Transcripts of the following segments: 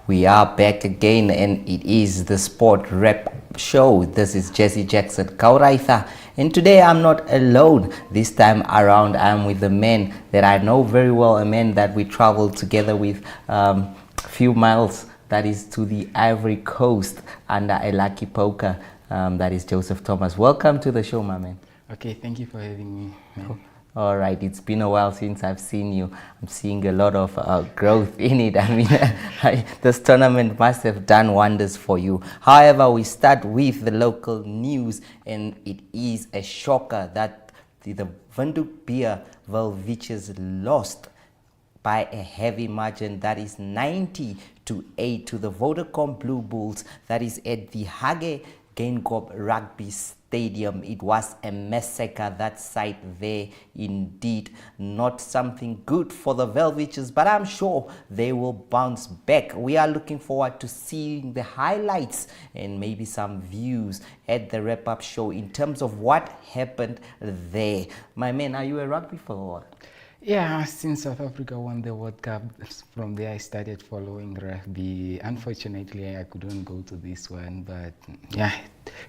We are back again, and it is the Sport Rep Show. This is Jesse Jackson Kauraitha, and today I'm not alone. This time around, I'm with a man that I know very well, a man that we traveled together with a few miles, that is to the Ivory Coast, under a lucky poker. That is Joseph Thomas. Welcome to the show, my man. Okay, thank you for having me, man. All right, it's been a while since I've seen you. I'm seeing a lot of growth in it. I mean, this tournament must have done wonders for you. However, we start with the local news, and it is a shocker that the Windhoek beer Welwitschias lost by a heavy margin, that is 90-8 to the Vodacom Blue Bulls, that is at the Hage Geingob Rugby Stadium. It was a massacre, that site there, indeed. Not something good for the Welwitschias, but I'm sure they will bounce back. We are looking forward to seeing the highlights and maybe some views at the wrap-up show in terms of what happened there. My man, are you a rugby follower? Yeah, since South Africa won the World Cup, from there I started following rugby. Unfortunately, I couldn't go to this one, but yeah,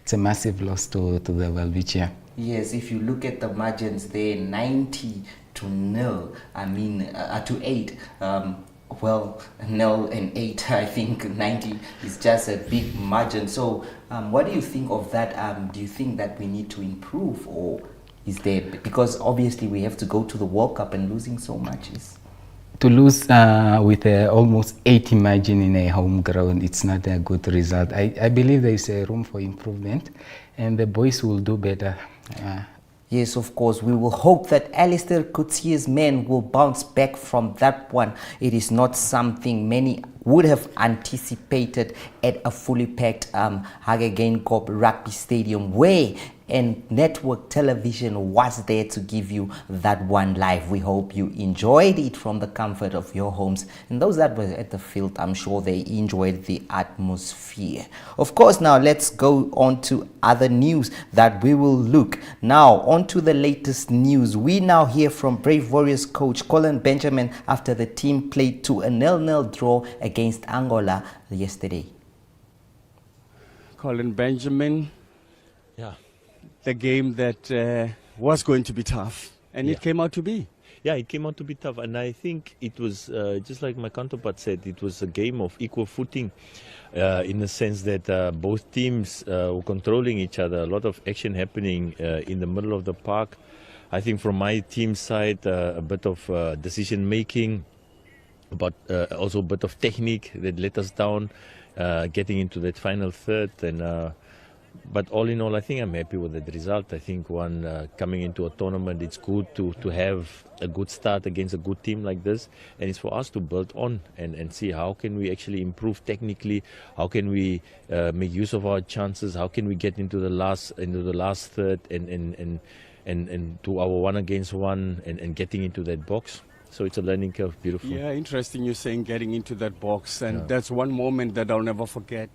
it's a massive loss to the Welwitschias. Yes, if you look at the margins there, 90-0, I mean, to 8. Well, 0 and 8, I think 90 is just a big margin. So what do you think of that? Do you think that we need to improve, or is there, because obviously we have to go to the World Cup, and losing so much is... To lose with almost 80 margin in a home ground, it's not a good result. I believe there is a room for improvement, and the boys will do better. Yes, of course. We will hope that Alistair Coetzee's men will bounce back from that one. It is not something many would have anticipated at a fully packed Hage Geingob Rugby Stadium, where and network television was there to give you that one live. We hope you enjoyed it from the comfort of your homes, and those that were at the field, I'm sure they enjoyed the atmosphere. Of course, now let's go on to other news that we will look. Now on to the latest news. We now hear from Brave Warriors coach Colin Benjamin after the team played to a 0-0 draw against Angola yesterday. Colin Benjamin. Yeah. The game that was going to be tough, and it came out to be. Yeah, it came out to be tough, and I think it was just like my counterpart said, it was a game of equal footing in the sense that both teams were controlling each other. A lot of action happening in the middle of the park. I think from my team side, a bit of decision making, but also a bit of technique that let us down, getting into that final third. And but all in all, I think I'm happy with the result. I think coming into a tournament, it's good to have a good start against a good team like this, and it's for us to build on and see how can we actually improve technically, how can we make use of our chances, how can we get into the last third and to our 1-against-1 and getting into that box. So it's a learning curve. Beautiful. Yeah, interesting you're saying getting into that box, and that's one moment that I'll never forget.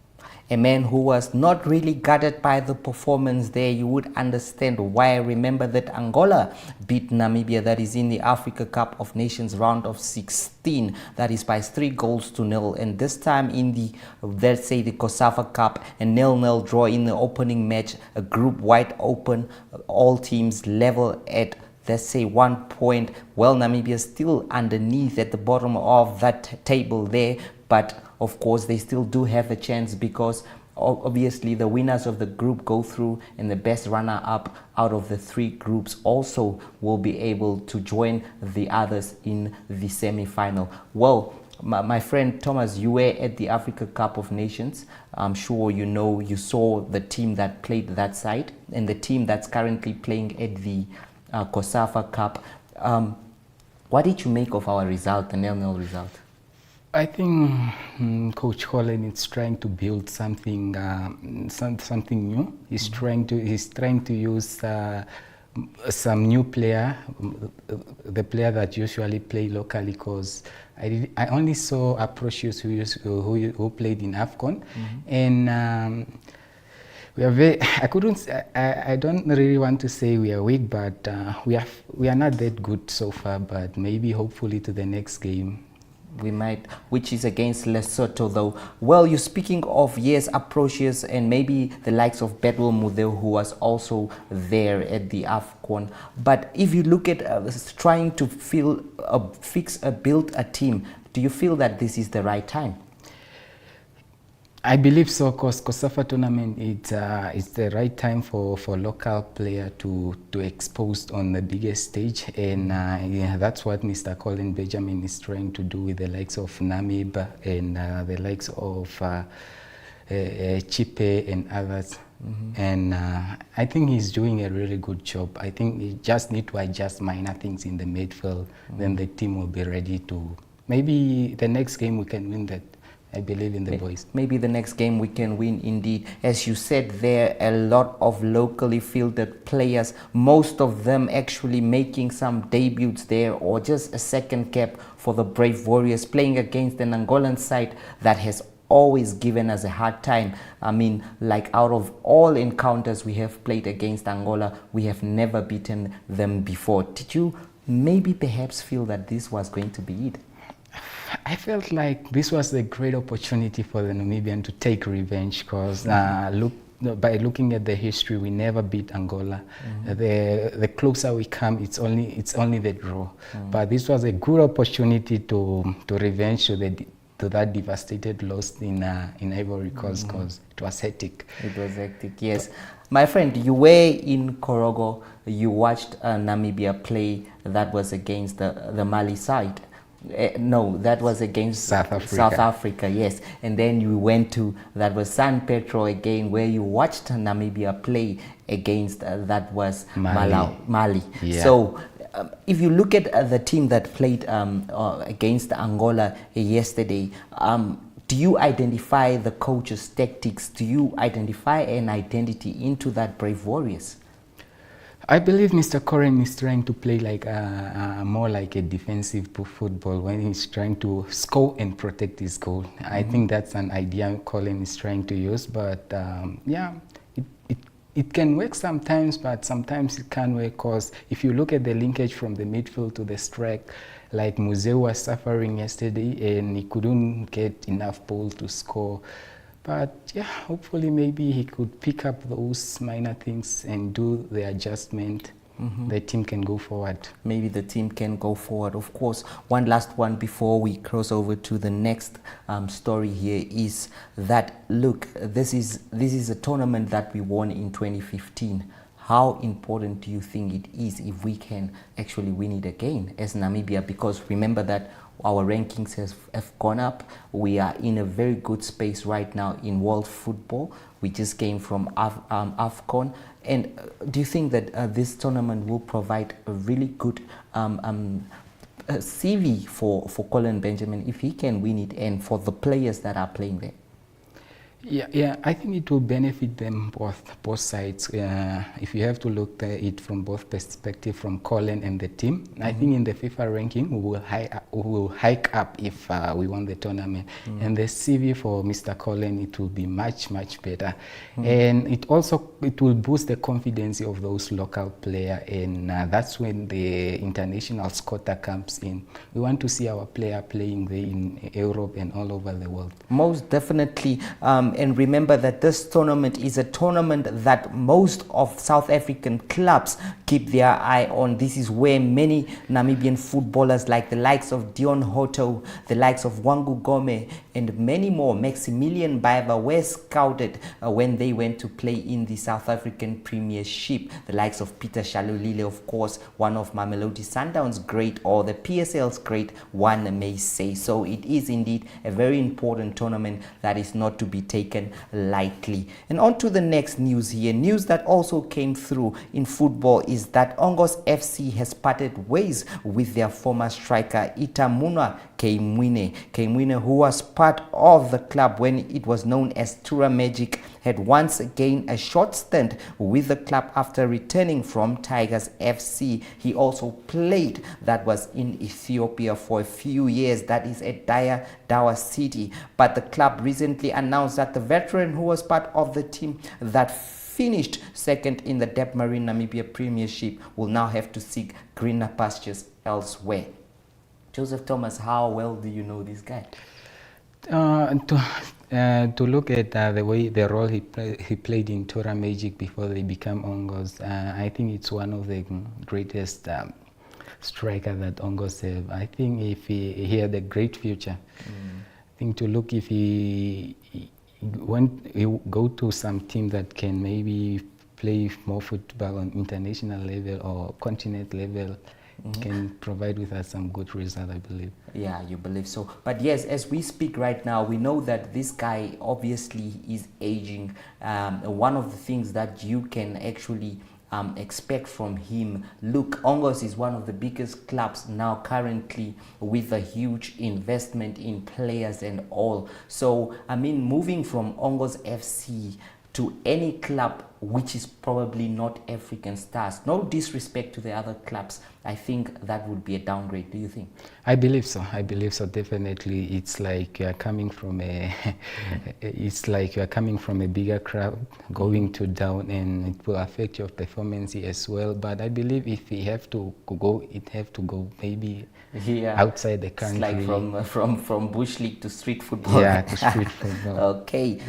A man who was not really guarded by the performance there. You would understand why. I remember that Angola beat Namibia, that is in the Africa Cup of Nations round of 16, that is by 3-0, and this time in the, let's say, the COSAFA Cup, a 0-0 draw in the opening match, a group wide open, all teams level at, let's say, 1 point. Well, Namibia still underneath at the bottom of that table there, but of course they still do have a chance, because obviously the winners of the group go through, and the best runner-up out of the 3 groups also will be able to join the others in the semi-final. Well, my friend Thomas, you were at the Africa Cup of Nations. I'm sure you know, you saw the team that played that side and the team that's currently playing at the COSAFA Cup. What did you make of our result, the 0-0 result? I think Coach Colin is trying to build something new. He's trying to use some new player, the player that usually play locally, because I only saw Aprocius who played in AFCON, and we are very. I don't really want to say we are weak, but we are not that good so far. But maybe hopefully to the next game We might, which is against Lesotho though. Well, you're speaking of, yes, approaches and maybe the likes of Bedwell Mudeu, who was also there at the AFCON. But if you look at trying to build a team, do you feel that this is the right time? I believe so, because COSAFA tournament, it's the right time for local player to expose on the biggest stage, and yeah, that's what Mr. Colin Benjamin is trying to do with the likes of Namib and the likes of Chipe and others. And I think he's doing a really good job. I think he just need to adjust minor things in the midfield, then the team will be ready to, maybe the next game we can win that. I believe in the boys. Maybe the next game we can win indeed. As you said, there are a lot of locally fielded players, most of them actually making some debuts there or just a second cap for the Brave Warriors, playing against an Angolan side that has always given us a hard time. I mean, like out of all encounters we have played against Angola, we have never beaten them before. Did you maybe perhaps feel that this was going to be it? I felt like this was a great opportunity for the Namibian to take revenge, because by looking at the history, we never beat Angola. The closer we come, it's only the draw. But this was a good opportunity to revenge to that devastated loss in Ivory Coast, because it was hectic. It was hectic, yes. My friend, you were in Korogo. You watched Namibia play. That was against the Mali side. No, that was against South Africa, yes. And then you went to, that was San Pedro again, where you watched Namibia play against, that was Mali. Yeah. So if you look at the team that played against Angola yesterday, do you identify the coach's tactics? Do you identify an identity into that Brave Warriors? I believe Mr. Coren is trying to play like more like a defensive football, when he's trying to score and protect his goal. I think that's an idea Colin is trying to use, but yeah, it can work sometimes, but sometimes it can't work, because if you look at the linkage from the midfield to the strike, like Muzeu was suffering yesterday and he couldn't get enough ball to score. But yeah, hopefully maybe he could pick up those minor things and do the adjustment. The team can go forward. Maybe the team can go forward. Of course, one last one before we cross over to the next story here is that, look, this is a tournament that we won in 2015. How important do you think it is if we can actually win it again as Namibia? Because remember that our rankings have gone up. We are in a very good space right now in world football. We just came from AFCON. And do you think that this tournament will provide a really good CV for Colin Benjamin if he can win it, and for the players that are playing there? Yeah, I think it will benefit them both sides. If you have to look at it from both perspectives, from Colin and the team, I think in the FIFA ranking we will hike up if we won the tournament. And the CV for Mr. Colin, it will be much better. And it will boost the confidence of those local players, and that's when the international squatter comes in. We want to see our player playing there in Europe and all over the world. Most definitely. And remember that this tournament is a tournament that most of South African clubs keep their eye on. This is where many Namibian footballers like the likes of Dion Hoto, the likes of Wangu Gome, and many more, Maximilian Baiva, were scouted when they went to play in the South African Premiership. The likes of Peter Shalulile, of course, one of Mamelodi Sundowns' great, or the PSL's great, one may say. So it is indeed a very important tournament that is not to be taken lightly. And on to the next news here. News that also came through in football is that Ongos FC has parted ways with their former striker Itamunwa Keimwine, who was part of the club when it was known as Tura Magic, had once again a short stint with the club after returning from Tigers FC. He also played, that was in Ethiopia, for a few years, that is at Dawa City. But the club recently announced that the veteran, who was part of the team that finished second in the Debmarine Namibia Premiership, will now have to seek greener pastures elsewhere. Joseph Thomas, how well do you know this guy? To look at the role he played in Tora Magic before they became Ongos, I think it's one of the greatest striker that Ongos have. I think if he had a great future. I think to look if he go to some team that can maybe play more football on international level or continent level, can provide with us some good result, I believe. Yeah, you believe so. But yes, as we speak right now, we know that this guy obviously is aging. One of the things that you can actually expect from him, look, Ongos is one of the biggest clubs now currently with a huge investment in players and all. So, I mean, moving from Ongos FC to any club which is probably not African stars, no disrespect to the other clubs, I think that would be a downgrade. Do you think? I believe so. I believe so. Definitely, it's like you are coming from a, it's like you are coming from a bigger crowd, going to down, and it will affect your performance as well. But I believe if we have to go, it have to go maybe outside the country. It's like from bush league to street football. Yeah, to street football. Okay.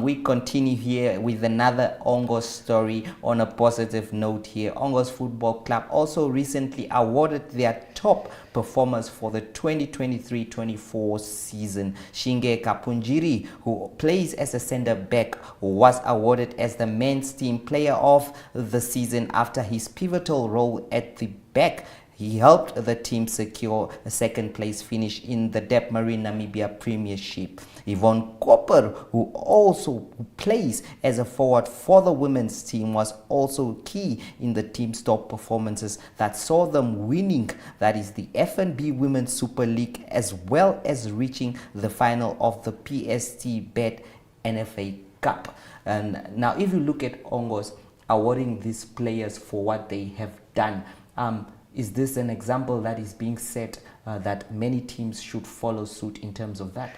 We continue here with another Ongos story on a positive note here. Ongos Football Club also recently awarded their top performers for the 2023-24 season. Shinge Kapunjiri, who plays as a center back, was awarded as the men's team player of the season after his pivotal role at the back. He helped the team secure a second place finish in the Dep Marine Namibia Premiership. Yvonne Copper, who also plays as a forward for the women's team, was also key in the team's top performances that saw them winning, that is the FNB Women's Super League, as well as reaching the final of the PST Bet NFA Cup. And now if you look at Ongos awarding these players for what they have done, is this an example that is being set that many teams should follow suit in terms of that?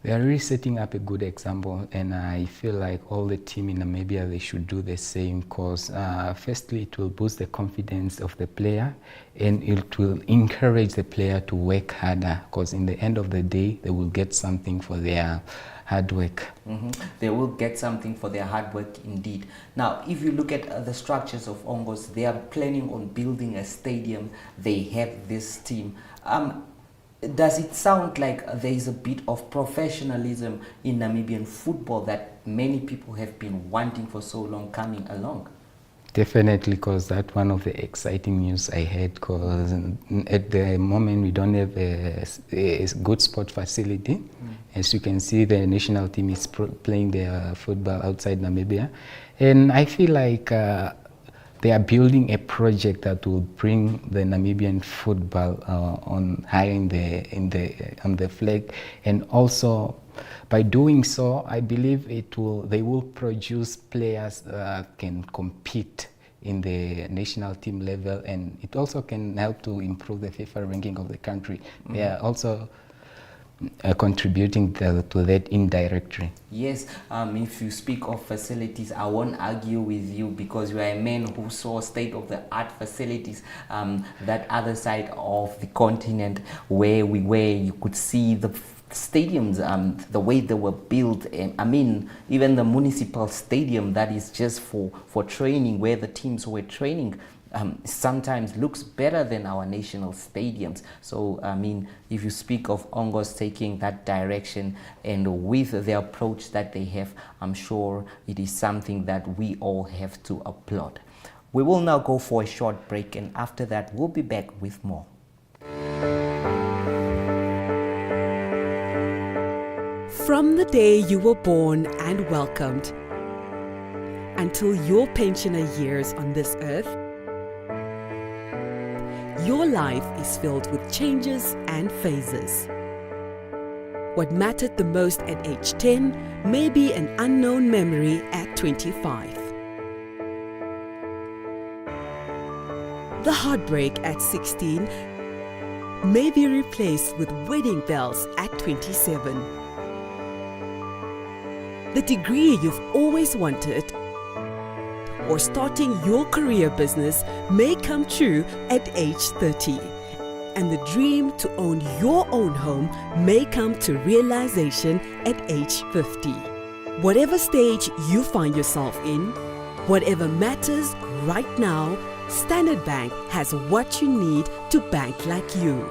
They are really setting up a good example, and I feel like all the team in Namibia, they should do the same, because firstly it will boost the confidence of the player, and it will encourage the player to work harder, because in the end of the day they will get something for their hard work. They will get something for their hard work indeed. Now, if you look at the structures of Ongos, they are planning on building a stadium. They have this team. Does it sound like there is a bit of professionalism in Namibian football that many people have been wanting for so long coming along? Definitely, because that's one of the exciting news I had, because at the moment we don't have a good sport facility. As you can see, the national team is playing their football outside Namibia, and I feel like they are building a project that will bring the Namibian football on high on the flag, and also by doing so, I believe they will produce players that can compete in the national team level, and it also can help to improve the FIFA ranking of the country. They are also contributing to that indirectly. Yes, if you speak of facilities, I won't argue with you, because you are a man who saw state-of-the-art facilities that other side of the continent where you could see the stadiums, the way they were built. I mean, even the municipal stadium that is just for training, where the teams were training, sometimes looks better than our national stadiums. So, I mean, if you speak of Ongos taking that direction and with the approach that they have, I'm sure it is something that we all have to applaud. We will now go for a short break, and after that, we'll be back with more. From the day you were born and welcomed until your pensioner years on this earth, your life is filled with changes and phases. What mattered the most at age 10 may be an unknown memory at 25. The heartbreak at 16 may be replaced with wedding bells at 27. The degree you've always wanted or starting your career business may come true at age 30. and the dream to own your own home may come to realization at age 50. Whatever stage you find yourself in, whatever matters right now, Standard Bank has what you need to bank like you.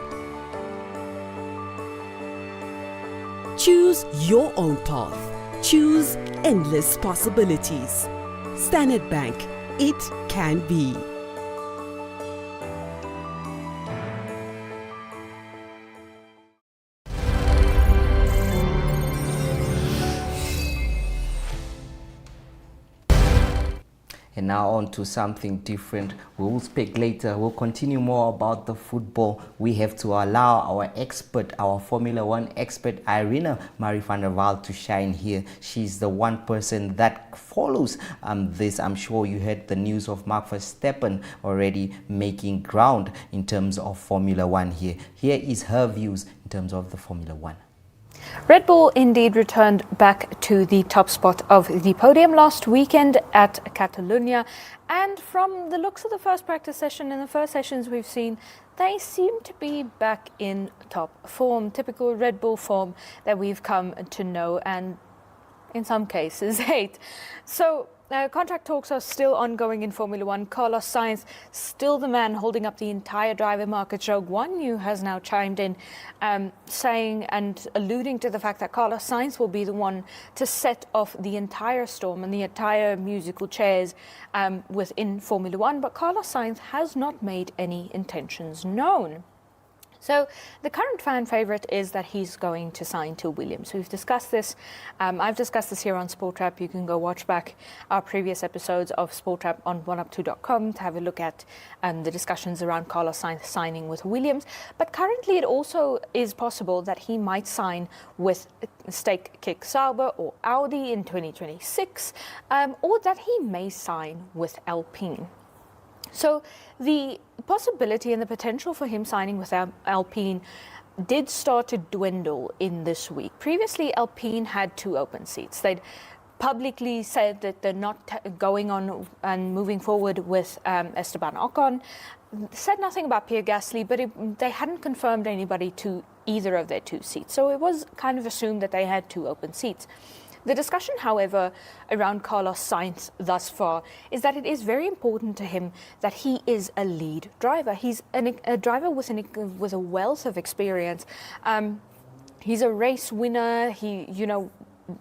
Choose your own path. Choose endless possibilities. Standard Bank, it can be. And now on to something different. We will speak later. We'll continue more about the football. We have to allow our expert, our Formula One expert, Irina Marie van der Waal, to shine here. She's the one person that follows this. I'm sure you heard the news of Max Verstappen already making ground in terms of Formula One here. Here is her views in terms of the Formula One. Red Bull indeed returned back to the top spot of the podium last weekend at Catalonia, and from the looks of the first practice session and the first sessions we've seen, they seem to be back in top form, typical Red Bull form that we've come to know and in some cases hate. So contract talks are still ongoing in Formula One. Carlos Sainz, still the man holding up the entire driver market. Zhou Guanyu has now chimed in, saying and alluding to the fact that Carlos Sainz will be the one to set off the entire storm and the entire musical chairs within Formula One. But Carlos Sainz has not made any intentions known. So the current fan favourite is that he's going to sign to Williams. We've discussed this. I've discussed this here on Sport Trap. You can go watch back our previous episodes of Sport Trap on 1up2.com to have a look at the discussions around Carlos Sainz signing with Williams. But currently it also is possible that he might sign with Stake Kick Sauber or Audi in 2026, or that he may sign with Alpine. So the possibility and the potential for him signing with Alpine did start to dwindle in this week. Previously, Alpine had 2 open seats. They'd publicly said that they're not going on and moving forward with Esteban Ocon. Said nothing about Pierre Gasly, but they hadn't confirmed anybody to either of their 2 seats. So it was kind of assumed that they had 2 open seats. The discussion, however, around Carlos Sainz thus far is that it is very important to him that he is a lead driver. He's a driver with a wealth of experience. He's a race winner. He,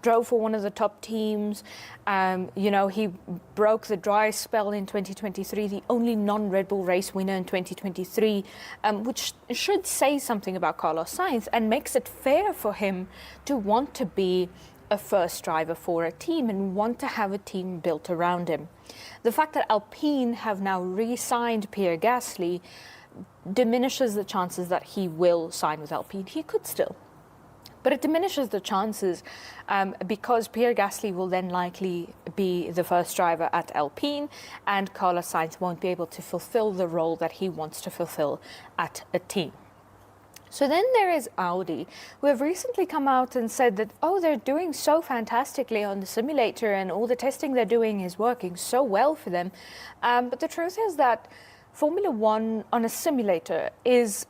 drove for one of the top teams. He broke the dry spell in 2023, the only non-Red Bull race winner in 2023, which should say something about Carlos Sainz and makes it fair for him to want to be a first driver for a team and want to have a team built around him. The fact that Alpine have now re-signed Pierre Gasly diminishes the chances that he will sign with Alpine. He could still. But it diminishes the chances because Pierre Gasly will then likely be the first driver at Alpine and Carlos Sainz won't be able to fulfill the role that he wants to fulfill at a team. So then there is Audi, who have recently come out and said that, they're doing so fantastically on the simulator and all the testing they're doing is working so well for them. But the truth is that Formula One on a simulator is,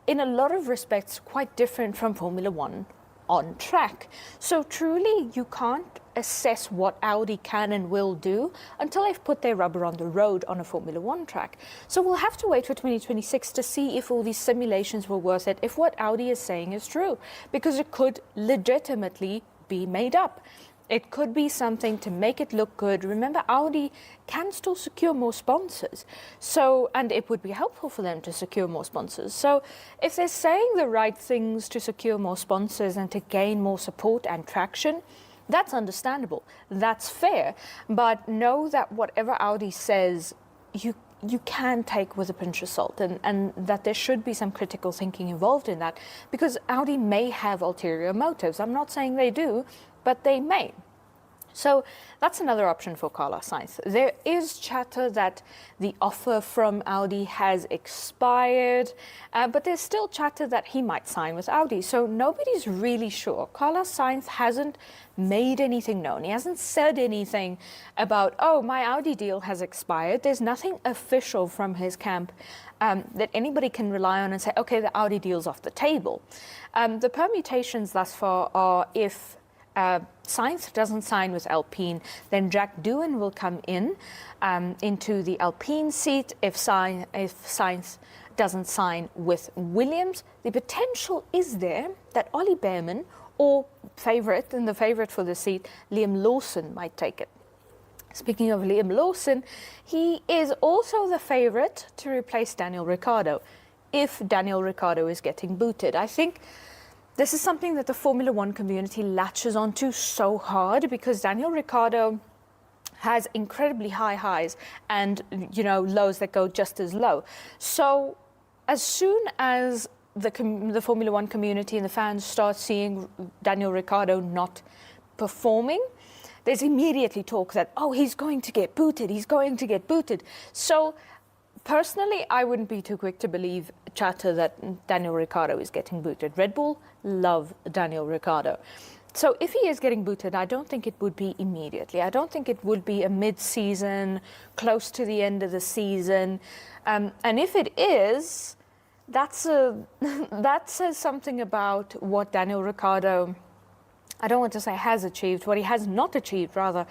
in a lot of respects, quite different from Formula One on track. So truly, you can't assess what Audi can and will do until they've put their rubber on the road on a Formula One track. So we'll have to wait for 2026 to see if all these simulations were worth it, if what Audi is saying is true, because it could legitimately be made up. It could be something to make it look good. Remember, Audi can still secure more sponsors. And it would be helpful for them to secure more sponsors. So if they're saying the right things to secure more sponsors and to gain more support and traction, that's understandable. That's fair. But know that whatever Audi says, you can take with a pinch of salt, and that there should be some critical thinking involved in that, because Audi may have ulterior motives. I'm not saying they do, but they may. So that's another option for Carlos Sainz. There is chatter that the offer from Audi has expired, but there's still chatter that he might sign with Audi. So nobody's really sure. Carlos Sainz hasn't made anything known. He hasn't said anything about, oh, my Audi deal has expired. There's nothing official from his camp that anybody can rely on and say, okay, the Audi deal's off the table. The permutations thus far are if Sainz doesn't sign with Alpine, then Jack Doohan will come into the Alpine seat. If Sainz doesn't sign with Williams, the potential is there that Ollie Behrman or the favourite for the seat, Liam Lawson, might take it. Speaking of Liam Lawson, he is also the favourite to replace Daniel Ricciardo if Daniel Ricciardo is getting booted. I think this is something that the Formula One community latches onto so hard because Daniel Ricciardo has incredibly high highs and, lows that go just as low. So as soon as the Formula One community and the fans start seeing Daniel Ricciardo not performing, there's immediately talk that, oh, he's going to get booted. So personally, I wouldn't be too quick to believe chatter that Daniel Ricciardo is getting booted. Red Bull love Daniel Ricciardo. So if he is getting booted, I don't think it would be immediately. I don't think it would be a mid-season, close to the end of the season. And if it is, that says something about what Daniel Ricciardo, I don't want to say has achieved, what he has not achieved, rather,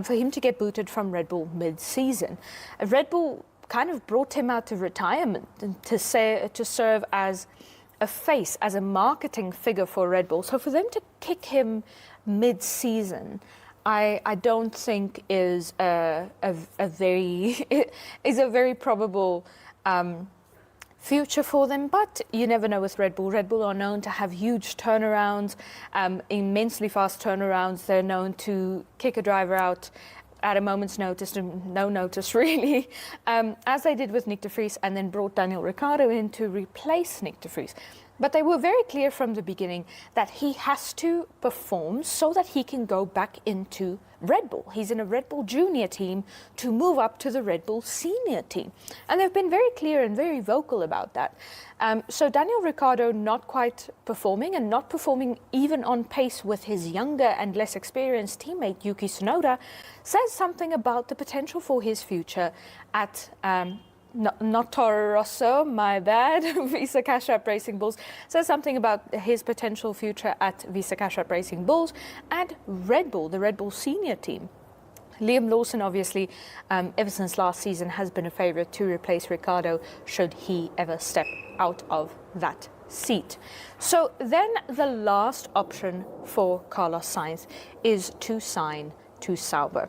for him to get booted from Red Bull mid-season. Red Bull kind of brought him out of retirement to serve as a face, as a marketing figure for Red Bull. So for them to kick him mid-season, I don't think is a very probable future for them. But you never know with Red Bull. Red Bull are known to have huge turnarounds, immensely fast turnarounds. They're known to kick a driver out at a moment's notice, no notice really, as they did with Nick de Vries, and then brought Daniel Ricciardo in to replace Nick de Vries. But they were very clear from the beginning that he has to perform so that he can go back into Red Bull. He's in a Red Bull junior team to move up to the Red Bull senior team. And they've been very clear and very vocal about that. So Daniel Ricciardo not quite performing, and not performing even on pace with his younger and less experienced teammate Yuki Tsunoda, says something about the potential for his future at not Toro Rosso, my bad, Visa Cash App Racing Bulls, says something about his potential future at Visa Cash App Racing Bulls and Red Bull, the Red Bull senior team. Liam Lawson, obviously, ever since last season, has been a favourite to replace Ricciardo should he ever step out of that seat. So then the last option for Carlos Sainz is to sign to Sauber.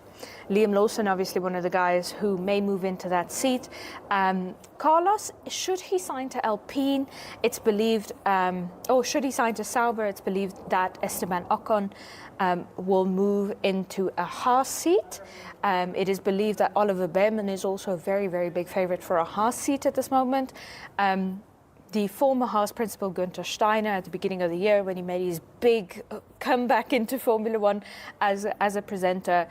Liam Lawson, obviously one of the guys who may move into that seat. Carlos, should he sign to Alpine, it's believed, or should he sign to Sauber, it's believed that Esteban Ocon will move into a Haas seat. It is believed that Oliver Behrman is also a very, very big favourite for a Haas seat at this moment. The former Haas principal Günther Steiner, at the beginning of the year when he made his big comeback into Formula One as a presenter,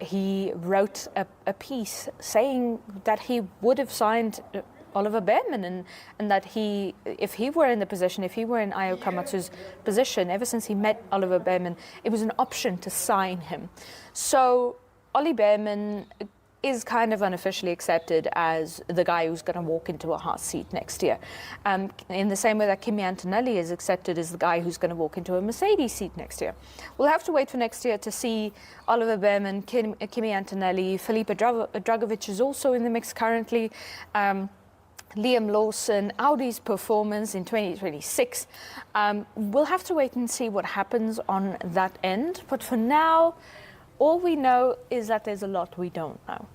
he wrote a piece saying that he would have signed Oliver Behrman, and that if he were in the position, if he were in Ayo Komatsu's position, ever since he met Oliver Behrman, it was an option to sign him. So Ollie Behrman is kind of unofficially accepted as the guy who's going to walk into a Haas seat next year. In the same way that Kimi Antonelli is accepted as the guy who's going to walk into a Mercedes seat next year. We'll have to wait for next year to see Oliver Behrman, Kimi Antonelli, Felipe Dragovic is also in the mix currently. Liam Lawson, Audi's performance in 2026. We'll have to wait and see what happens on that end. But for now, all we know is that there's a lot we don't know.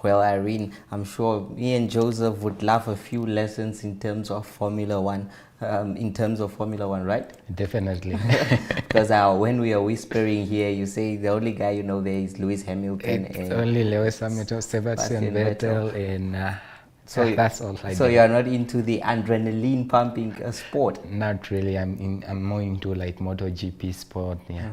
Well, Irene, I'm sure me and Joseph would love a few lessons in terms of Formula One, right? Definitely. Because when we are whispering here, you say the only guy you know there is Lewis Hamilton. It's only Lewis Hamilton, Sebastian Vettel, and So that's all I So do. you are not into the adrenaline pumping sport? Not really. I'm more into like MotoGP sport. Yeah.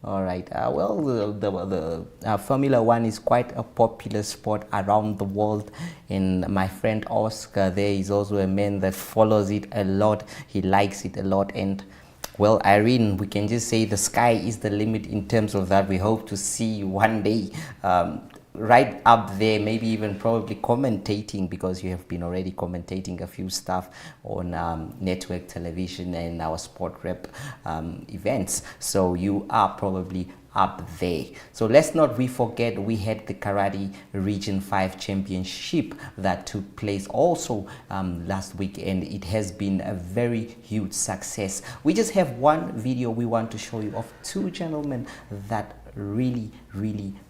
All right. Well, the Formula One is quite a popular sport around the world. And my friend Oscar there is also a man that follows it a lot. He likes it a lot. And well, Irene, we can just say the sky is the limit in terms of that. We hope to see you one day right up there, maybe even probably commentating, because you have been already commentating a few stuff on network television and our sport rep events. So you are probably up there. So let's not forget we had the Karate Region 5 Championship that took place also last weekend. It has been a very huge success. We just have one video we want to show you of two gentlemen that really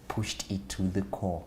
pushed it to the core.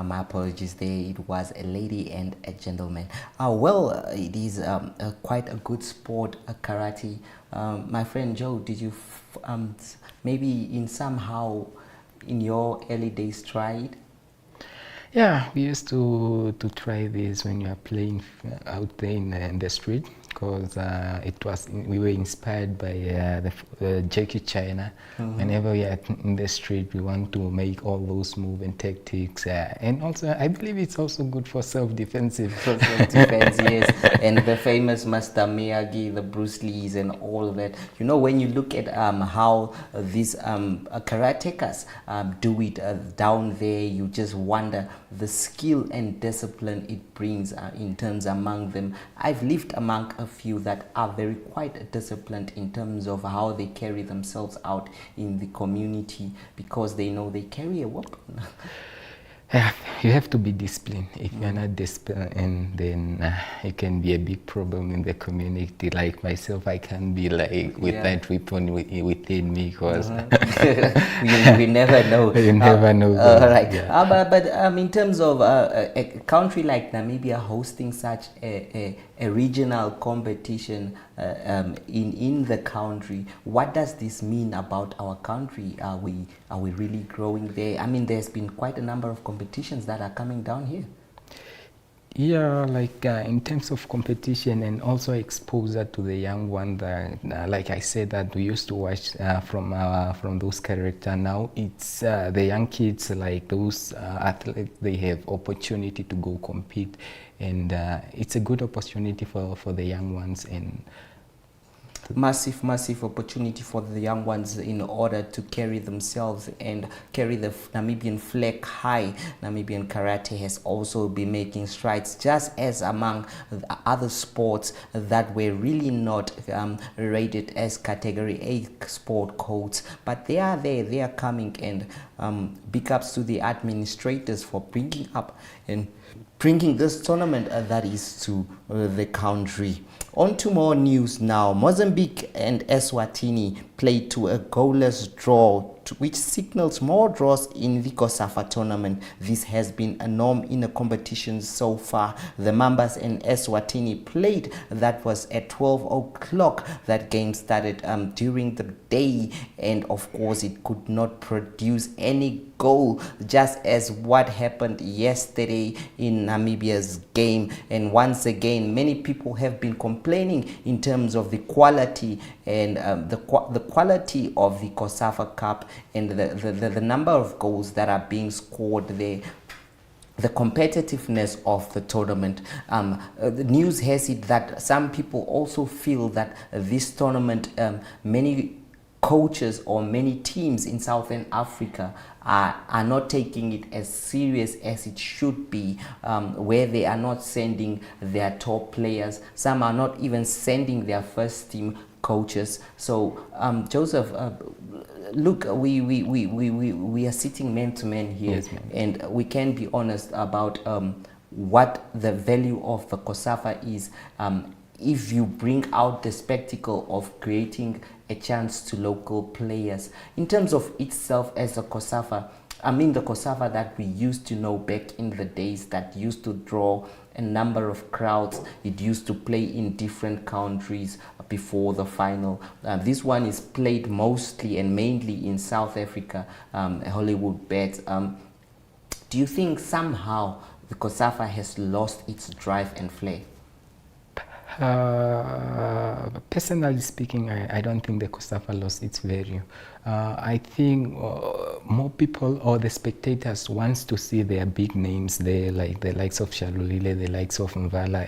My apologies there, it was a lady and a gentleman. Well, it is quite a good sport, karate. My friend Joe, did you maybe in somehow in your early days try it? Yeah, we used to try this when you are playing out there in the street, because we were inspired by the Jackie China. Whenever we are in the street, we want to make all those moves and tactics, and also I believe it's also good for self-defensive. For self-defense, yes. And the famous Master Miyagi, the Bruce Lees, and all of that. You know, when you look at how these karatekas do it down there, you just wonder the skill and discipline it brings in terms among them. I've lived among a few that are very quite disciplined in terms of how they carry themselves out in the community, because they know they carry a weapon. Yeah, you have to be disciplined. If you're not disciplined, then it can be a big problem in the community. Like myself, I can't be like with that weapon within me, because we never know. You never know. Right. Yeah. But in terms of a country like Namibia hosting such a regional competition in the country, what does this mean about our country? Are we really growing there? I mean, there's been quite a number of competitions that are coming down here. Yeah, like in terms of competition and also exposure to the young one, that like I said, that we used to watch from those characters. Now it's the young kids, like those athletes, they have opportunity to go compete, and it's a good opportunity for the young ones. And massive opportunity for the young ones in order to carry themselves and carry the Namibian flag high. Namibian karate has also been making strides, just as among the other sports that were really not rated as category A sport codes, but they are there, they are coming, and big ups to the administrators for bringing up and bringing this tournament that is to the country. On to more news now. Mozambique and Eswatini played to a goalless draw, which signals more draws in the COSAFA tournament. This has been a norm in the competition so far. The Mambas and Eswatini played. That was at 12 o'clock. That game started during the day, and of course it could not produce any goal, just as what happened yesterday in Namibia's game. And once again, many people have been complaining in terms of the quality and the quality of the COSAFA Cup and the number of goals that are being scored there, the competitiveness of the tournament. The news has it that some people also feel that this tournament, many coaches or many teams in Southern Africa are not taking it as serious as it should be, where they are not sending their top players. Some are not even sending their first team coaches. So Joseph, look, we are sitting man to man here. Yes, and we can be honest about what the value of the COSAFA is. If you bring out the spectacle of creating a chance to local players. In terms of itself as a COSAFA, I mean the COSAFA that we used to know back in the days, that used to draw a number of crowds. It used to play in different countries before the final. This one is played mostly and mainly in South Africa, Hollywood Bet. Do you think somehow the COSAFA has lost its drive and flair? Personally speaking, I don't think the COSAFA lost its value. I think more people or the spectators wants to see their big names there, like the likes of Shalulile, the likes of Mvala,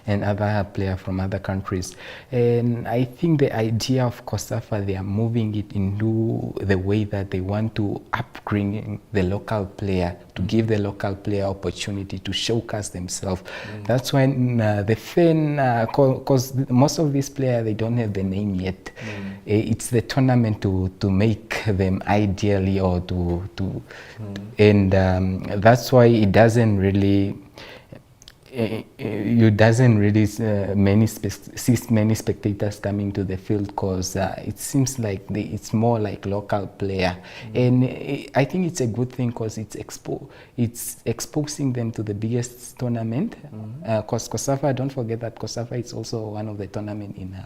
and other players from other countries. And I think the idea of COSAFA, they are moving it into the way that they want to upbring the local player, to give the local player opportunity to showcase themselves. That's when the fan, because most of these players, they don't have the name yet. It's the tournament to make them ideally, or and that's why it doesn't really you doesn't really see many spectators coming to the field, because it seems like it's more like local player. And I think it's a good thing, because it's exposing them to the biggest tournament. Because COSAFA, don't forget that COSAFA is also one of the tournament in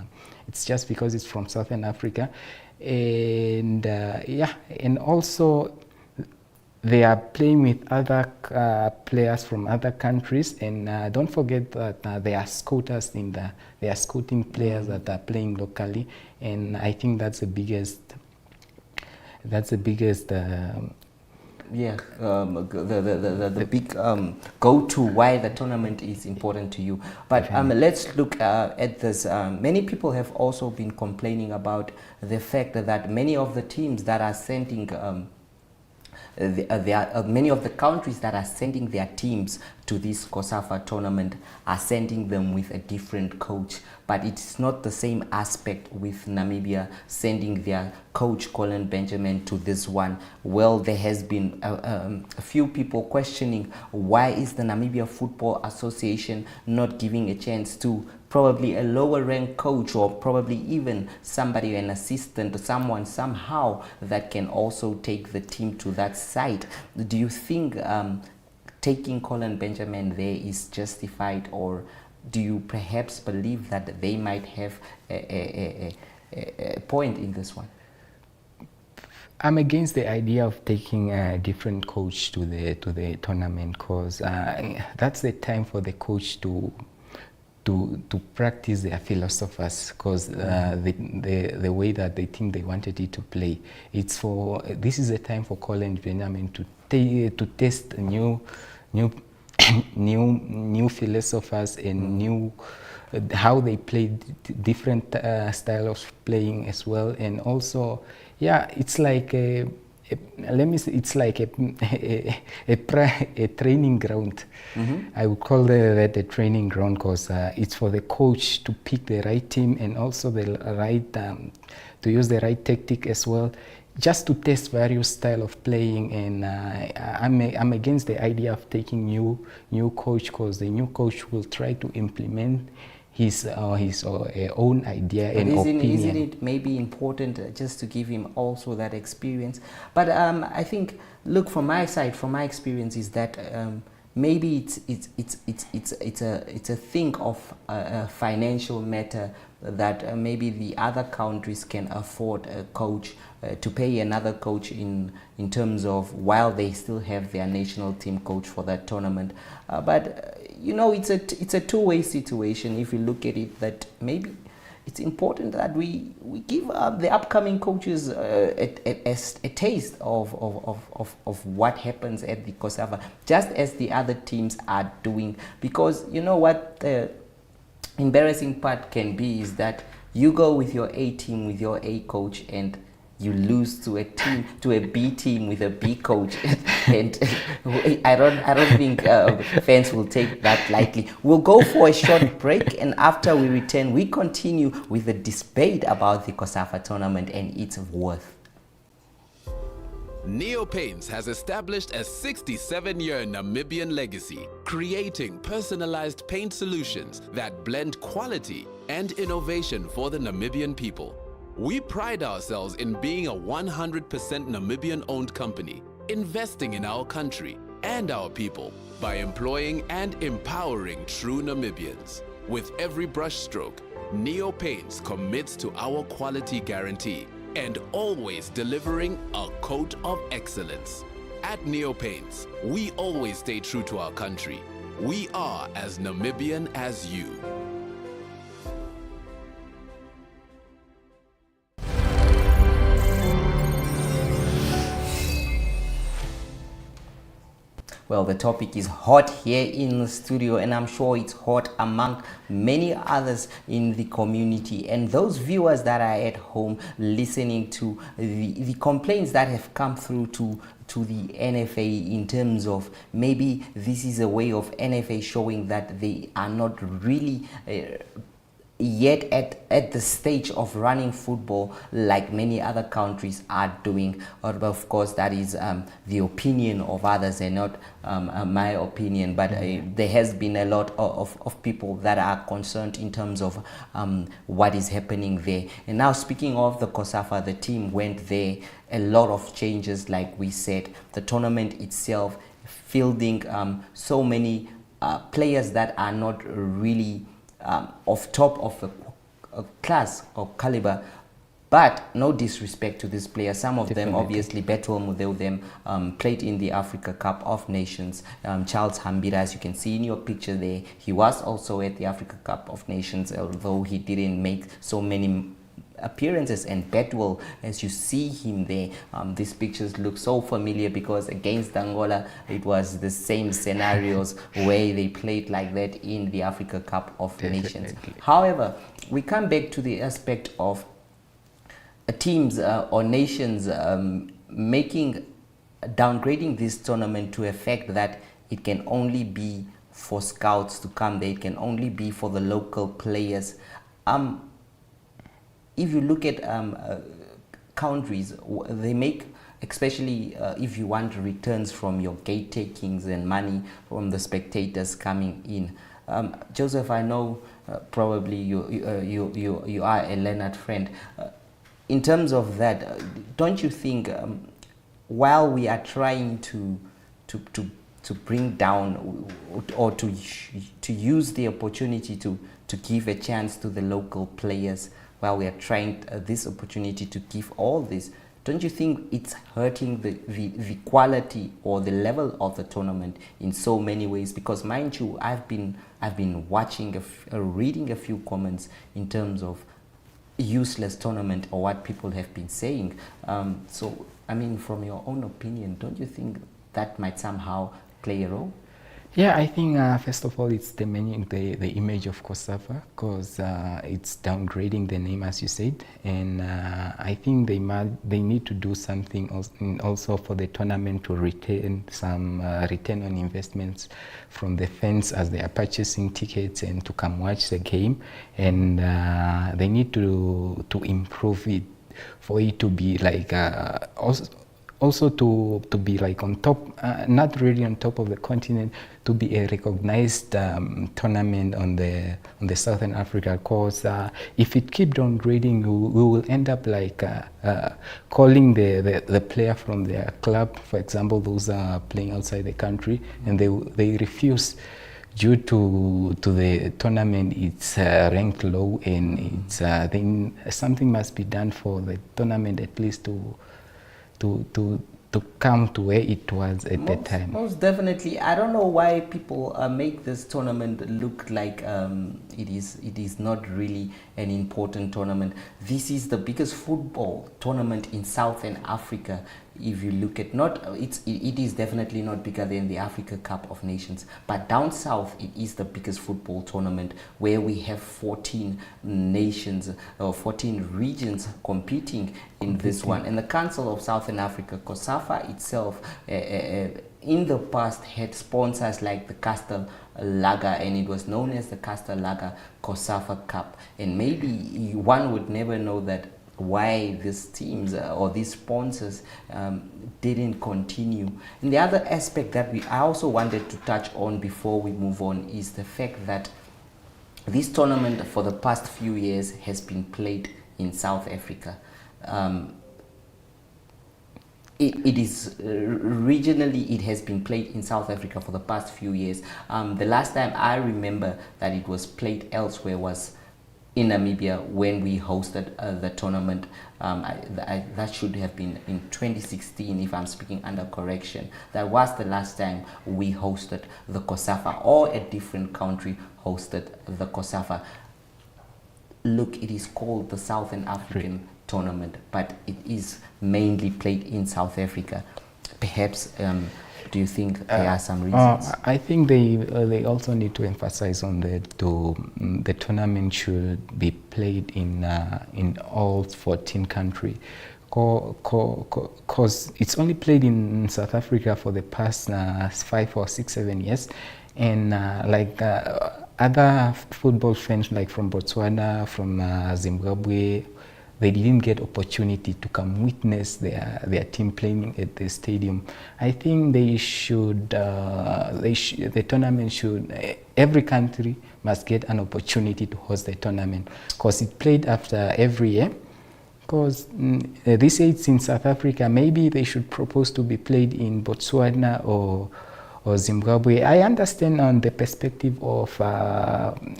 it's just because it's from Southern Africa. And and also they are playing with other players from other countries, and don't forget that they are scouters they are scouting players that are playing locally, and I think that's the biggest the big go-to why the tournament is important to you. But let's look at this. Many people have also been complaining about the fact that many of the teams that are sending many of the countries that are sending their teams to this COSAFA tournament are sending them with a different coach. But it's not the same aspect with Namibia sending their coach Colin Benjamin to this one. Well, there has been a few people questioning, why is the Namibia Football Association not giving a chance to probably a lower ranked coach, or probably even somebody, an assistant, someone somehow that can also take the team to that site? Do you think taking Colin Benjamin there is justified, or do you perhaps believe that they might have a point in this one? I'm against the idea of taking a different coach to the tournament, because that's the time for the coach to practice their philosophers, because the way that they think they wanted it to play. This is a time for Colin Benjamin to test new philosophers and new how they play different style of playing as well. And also, it's like it's like a training ground. I would call that a training ground, because it's for the coach to pick the right team, and also the right to use the right tactic as well, just to test various style of playing. And I'm against the idea of taking new coach, because the new coach will try to implement his own idea and opinion. Isn't it maybe important just to give him also that experience? But I think, look, from my side, from my experience, is that maybe it's a thing of a financial matter, that maybe the other countries can afford a coach, to pay another coach in terms of, while they still have their national team coach for that tournament. But you know, it's a two-way situation if you look at it, that maybe it's important that we give the upcoming coaches a taste of what happens at the COSAFA, just as the other teams are doing. Because you know what the embarrassing part can be is that you go with your A team, with your A coach, and you lose to a team, to a B team with a B coach, and I don't think fans will take that lightly. We'll go for a short break, and after we return, we continue with the debate about the COSAFA tournament and its worth. Neo Paints has established a 67-year Namibian legacy, creating personalized paint solutions that blend quality and innovation for the Namibian people. We pride ourselves in being a 100% Namibian-owned company, investing in our country and our people by employing and empowering true Namibians. With every brushstroke, Neo Paints commits to our quality guarantee and always delivering a coat of excellence. At Neo Paints, we always stay true to our country. We are as Namibian as you. Well, the topic is hot here in the studio, and I'm sure it's hot among many others in the community, and those viewers that are at home listening to the complaints that have come through to the NFA in terms of maybe this is a way of NFA showing that they are not really yet at the stage of running football like many other countries are doing. Of course, that is the opinion of others and not my opinion, but there has been a lot of people that are concerned in terms of what is happening there. And now, speaking of the COSAFA, the team went there, a lot of changes, like we said, the tournament itself fielding so many players that are not really off top of a class or caliber, but no disrespect to these players. Some of them, obviously, Betuel Mudeu, played in the Africa Cup of Nations. Charles Hambira, as you can see in your picture there, he was also at the Africa Cup of Nations, although he didn't make so many appearances. And Betuel, as you see him there, these pictures look so familiar because against Angola it was the same scenarios where they played like that in the Africa Cup of Nations. However, we come back to the aspect of teams or nations downgrading this tournament to a fact that it can only be for scouts to come there, it can only be for the local players. If you look at countries, they make, especially if you want returns from your gate takings and money from the spectators coming in. Joseph, I know probably you are a Leonard friend. In terms of that, don't you think while we are trying to bring down or to use the opportunity to give a chance to the local players, while we are trying this opportunity to give all this, don't you think it's hurting the quality or the level of the tournament in so many ways? Because mind you, I've been watching, reading a few comments in terms of useless tournament or what people have been saying. So, I mean, from your own opinion, don't you think that might somehow play a role? Yeah, I think first of all it's the image of COSAFA, because it's downgrading the name, as you said, and I think they need to do something also for the tournament to retain some return on investments from the fans as they are purchasing tickets and to come watch the game, and they need to improve it for it to be like also to be like on top, not really on top of the continent, to be a recognized tournament on the Southern Africa. Because if it keeps on grading, we will end up like calling the player from their club, for example, those are playing outside the country, and they refuse due to the tournament. It's ranked low, and it's then something must be done for the tournament at least to come to where it was at that time. Most definitely. I don't know why people make this tournament look like it is not really an important tournament. This is the biggest football tournament in Southern Africa. If you look at it is definitely not bigger than the Africa Cup of Nations, but down south it is the biggest football tournament where we have 14 nations or 14 regions competing in this one. And the Council of Southern Africa, COSAFA itself, in the past had sponsors like the Castel Lager, and it was known as the Castel Lager COSAFA Cup. And maybe one would never know that why these teams or these sponsors didn't continue. And the other aspect that I also wanted to touch on before we move on is the fact that this tournament for the past few years has been played in South Africa. It is regionally, it has been played in South Africa for the past few years. The last time I remember that it was played elsewhere was in Namibia when we hosted the tournament. That should have been in 2016, if I'm speaking under correction. That was the last time we hosted the COSAFA, or a different country hosted the COSAFA. Look, it is called the Southern African tournament, but it is mainly played in South Africa. Perhaps do you think there are some reasons? I think they also need to emphasize on that. The tournament should be played in all 14 countries, because it's only played in South Africa for the past 5 or 6, 7 years, and other football fans like from Botswana, from Zimbabwe, they didn't get opportunity to come witness their team playing at the stadium. I think they should, the tournament should, every country must get an opportunity to host the tournament, because it played after every year. Because this it's in South Africa, maybe they should propose to be played in Botswana or Zimbabwe. I understand on the perspective of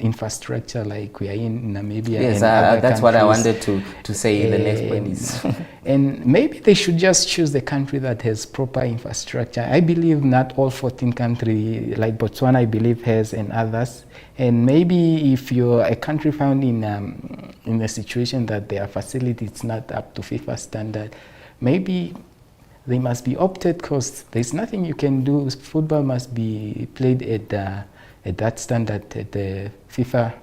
infrastructure, like we are in Namibia. Yes, and other that's countries. What I wanted to say. The next point is. And maybe they should just choose the country that has proper infrastructure. I believe not all 14 countries, like Botswana, I believe has, and others. And maybe if you're a country found in a situation that their facility is not up to FIFA standard, maybe they must be opted, because there's nothing you can do. Football must be played at that standard, at the FIFA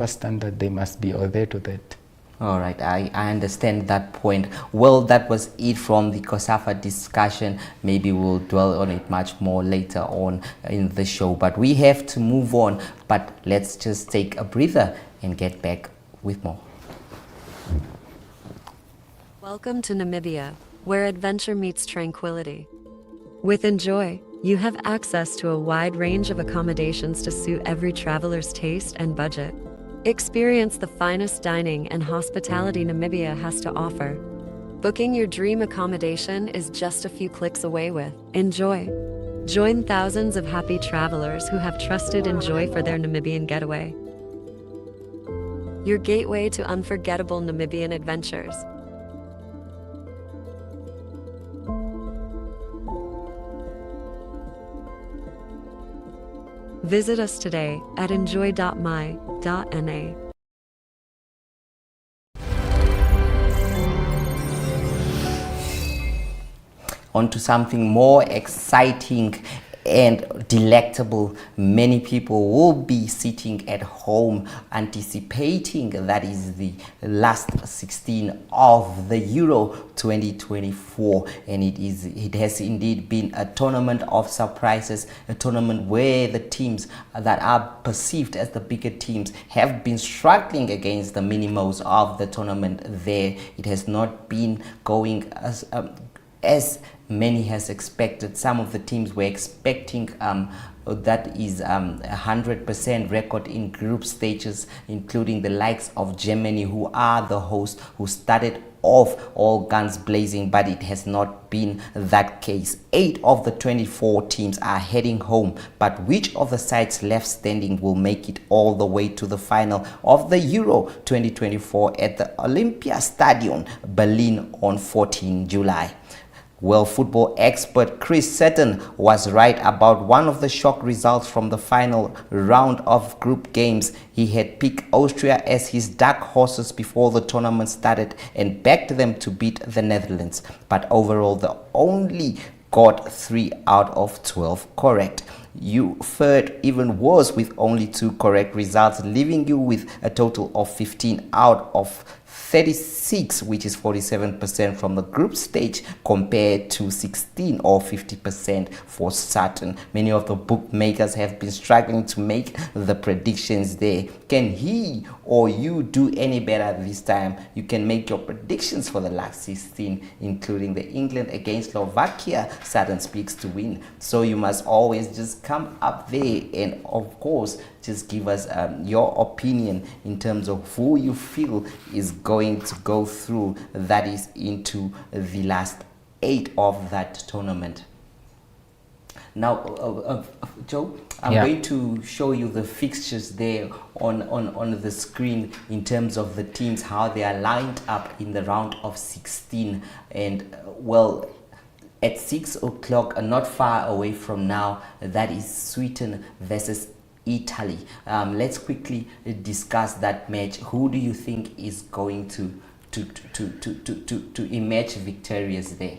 standard. They must be adhered to that. All right, I understand that point. Well, that was it from the COSAFA discussion. Maybe we'll dwell on it much more later on in the show, but we have to move on. But let's just take a breather and get back with more. Welcome to Namibia, where adventure meets tranquility. With Enjoy, you have access to a wide range of accommodations to suit every traveler's taste and budget. Experience the finest dining and hospitality Namibia has to offer. Booking your dream accommodation is just a few clicks away with Enjoy. Join thousands of happy travelers who have trusted Enjoy for their Namibian getaway. Your gateway to unforgettable Namibian adventures. Visit us today at enjoy.my.na. On to something more exciting and delectable. Many people will be sitting at home anticipating that is the last 16 of the Euro 2024, and it has indeed been a tournament of surprises, a tournament where the teams that are perceived as the bigger teams have been struggling against the minimals of the tournament there. It has not been going as many has expected. Some of the teams were expecting that is 100% record in group stages, including the likes of Germany, who are the host, who started off all guns blazing, but it has not been that case. 8 of the 24 teams are heading home, but which of the sides left standing will make it all the way to the final of the Euro 2024 at the Olympia Stadion, Berlin on 14 July? Well, football expert Chris Sutton was right about one of the shock results from the final round of group games. He had picked Austria as his dark horses before the tournament started and backed them to beat the Netherlands. But overall, they only got 3 out of 12 correct. You fared even worse with only 2 correct results, leaving you with a total of 15 out of 36, which is 47% from the group stage, compared to 16 or 50% for Sutton. Many of the bookmakers have been struggling to make the predictions there. Can he or you do any better this time? You can make your predictions for the last 16, including the England against Slovakia. Sutton speaks to win. So you must always just come up there and, of course, just give us your opinion in terms of who you feel is going to go through, that is into the last 8 of that tournament. Now, Joe, I'm going to show you the fixtures there on the screen in terms of the teams, how they are lined up in the round of 16. And, well, at 6 o'clock, not far away from now, that is Sweden versus Italy. Let's quickly discuss that match. Who do you think is going to emerge victorious there?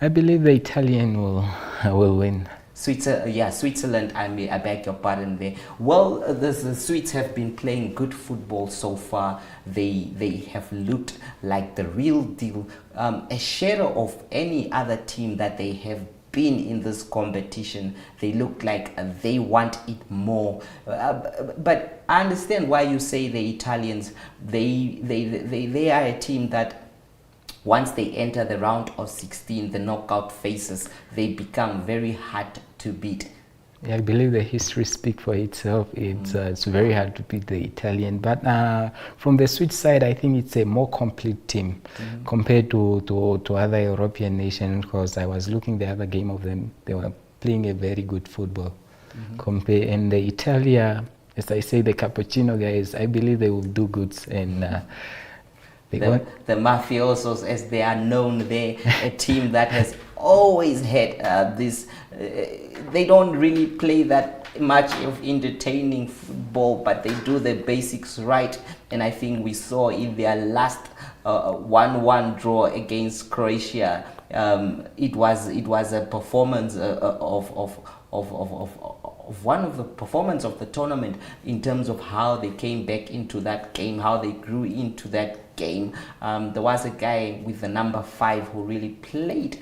I believe the Italian will win. Switzerland, I beg your pardon there. Well, the Swedes have been playing good football so far. They have looked like the real deal, a shadow of any other team that they have been in this competition. They look like they want it more, but I understand why you say the Italians. They are a team that once they enter the round of 16, the knockout phases, they become very hard to beat. Yeah, I believe the history speaks for itself. It's very hard to beat the Italian, but from the Swiss side, I think it's a more complete team compared to other European nations, because I was looking the other game of them. They were playing a very good football. And the Italia, as I say, the Cappuccino guys, I believe they will do good. And the mafiosos, as they are known, they're a team that has always had this. They don't really play that much of entertaining football, but they do the basics right. And I think we saw in their last 1-1 draw against Croatia, it was a performance of one of the performance of the tournament in terms of how they came back into that game, how they grew into that game. There was a guy with the number 5 who really played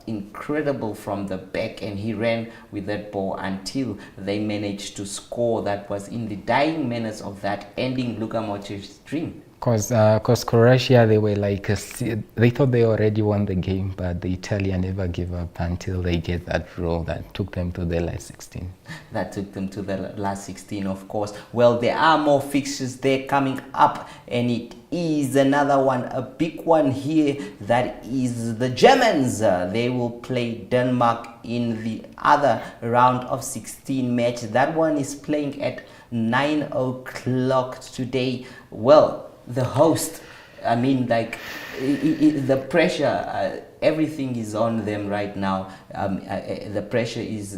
incredible from the back, and he ran with that ball until they managed to score. That was in the dying minutes of that, ending Luka Modric's dream. Because Croatia, they were like, they thought they already won the game, but the Italian never gave up until they get that draw that took them to the last 16. That took them to the last 16, of course. Well, there are more fixtures there coming up, and it is another one, a big one here, that is the Germans. They will play Denmark in the other round of 16 match. That one is playing at 9 o'clock today. Well, the host, I mean, like, the pressure, everything is on them right now. The pressure is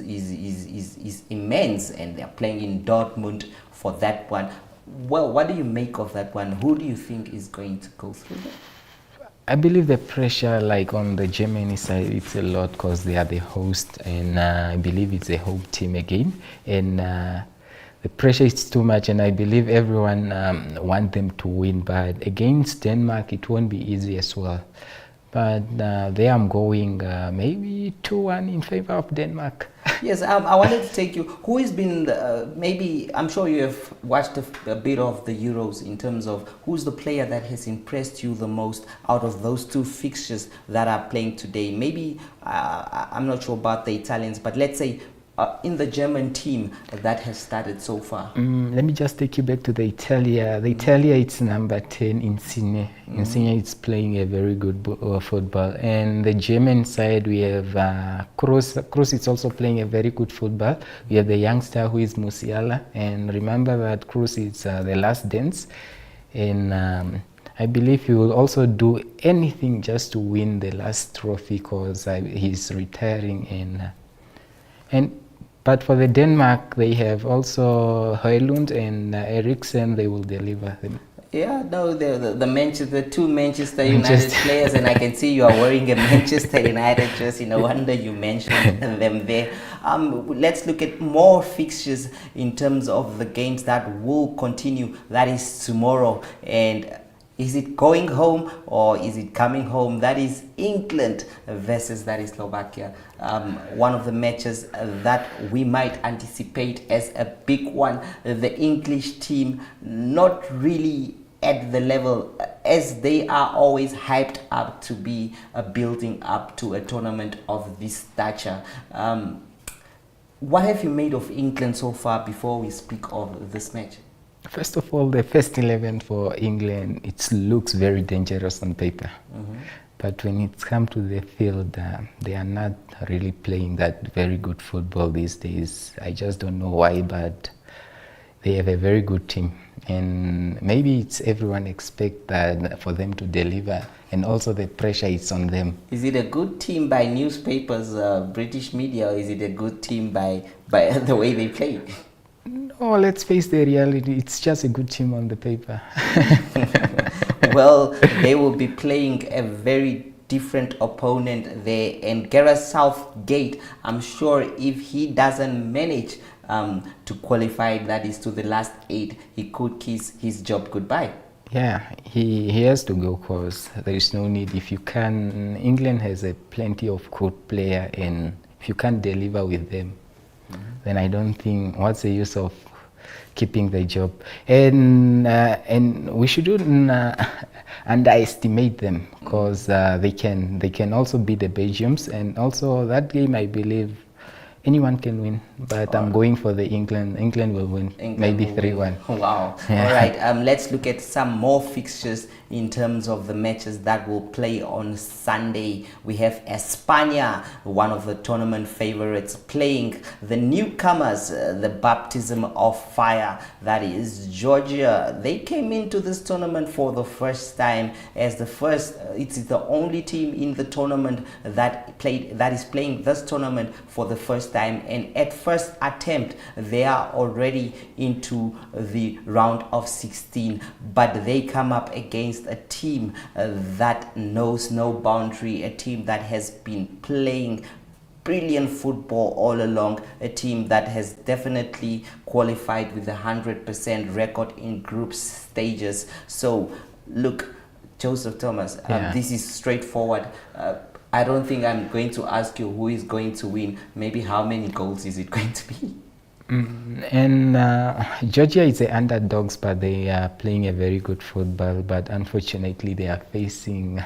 immense, and they're playing in Dortmund for that one. Well, what do you make of that one? Who do you think is going to go through that? I believe the pressure, like on the Germany side, it's a lot because they are the host, and I believe it's a home team again, and the pressure is too much, and I believe everyone wants them to win. But against Denmark, it won't be easy as well, But there I'm going maybe 2-1 in favor of Denmark. Yes, I wanted to take you. Who has been, maybe, I'm sure you have watched a bit of the Euros in terms of who's the player that has impressed you the most out of those two fixtures that are playing today? Maybe, I'm not sure about the Italians, but let's say in the German team that has started so far. Let me just take you back to the Italia. The Italia, it's number 10, Insigne. Insigne is playing a very good football. And the German side, we have Kroos. Kroos is also playing a very good football. We have the youngster who is Musiala. And remember that Kroos is the last dance. And I believe he will also do anything just to win the last trophy because he's retiring. But for the Denmark, they have also Højlund and Eriksen. They will deliver them. Yeah, no, the two Manchester United players, and I can see you are wearing a Manchester United jersey. No wonder you mentioned them there. Let's look at more fixtures in terms of the games that will continue. That is tomorrow. And is it going home or is it coming home? That is England versus that is Slovakia. One of the matches that we might anticipate as a big one. The English team not really at the level as they are always hyped up to be building up to a tournament of this stature. What have you made of England so far before we speak of this match? First of all, the first 11 for England, it looks very dangerous on paper. But when it comes to the field, they are not really playing that very good football these days. I just don't know why, but they have a very good team. And maybe it's everyone expect that for them to deliver, and also the pressure is on them. Is it a good team by newspapers, British media, or is it a good team by the way they play? Oh, let's face the reality. It's just a good team on the paper. Well, they will be playing a very different opponent there. And Gareth Southgate, I'm sure if he doesn't manage to qualify, that is to the last 8, he could kiss his job goodbye. Yeah, he has to go because there is no need. If you can, England has plenty of good players, and if you can't deliver with them, then I don't think what's the use of keeping the job. And we shouldn't underestimate them because they can also beat the Belgians, and also that game I believe anyone can win, but I'm going for the England. England will win, maybe 3-1. Wow. Yeah. All right, let's look at some more fixtures in terms of the matches that will play on Sunday. We have España, one of the tournament favorites, playing the newcomers, the baptism of fire, that is Georgia. They came into this tournament for the first time as it's the only team in the tournament that is playing this tournament for the first time, and at first attempt they are already into the round of 16, but they come up against a team that knows no boundary, a team that has been playing brilliant football all along, a team that has definitely qualified with 100% record in group stages. So look, Joseph Thomas, this is straightforward. I don't think I'm going to ask you who is going to win. Maybe how many goals is it going to be? And Georgia is the underdogs, but they are playing a very good football. But unfortunately, they are facing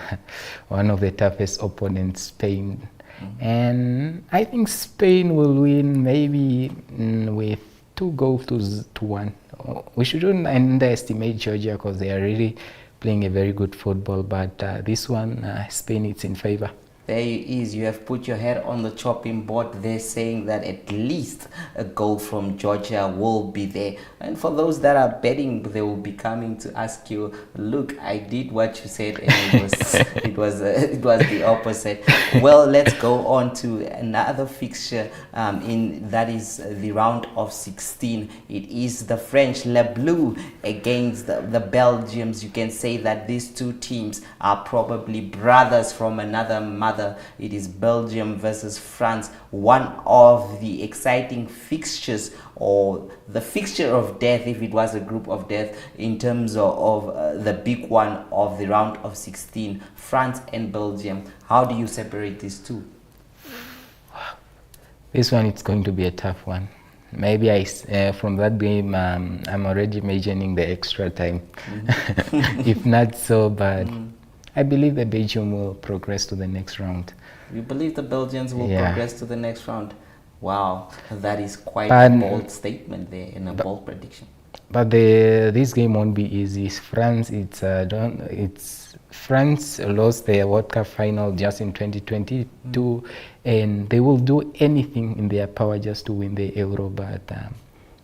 one of the toughest opponents, Spain. And I think Spain will win maybe with 2-1. We shouldn't underestimate Georgia because they are really playing a very good football. But this one, Spain, it's in favor. There it is. You have put your head on the chopping board there, saying that at least a goal from Georgia will be there. And for those that are betting, they will be coming to ask you, look, I did what you said, and it was the opposite. Well, let's go on to another fixture that is the round of 16. It is the French Le Bleu against the Belgians. You can say that these two teams are probably brothers from another mother rather. It is Belgium versus France, one of the exciting fixtures, or the fixture of death if it was a group of death, in terms of the big one of the round of 16, France and Belgium. How do you separate these two? This one, it's going to be a tough one. Maybe from that game, I'm already imagining the extra time. If not so, but I believe the Belgium will progress to the next round. You believe the Belgians will progress to the next round? Wow, that is quite But, a bold statement there and a bold prediction. But this game won't be easy. France, France lost their World Cup final just in 2022, and they will do anything in their power just to win the Euro. But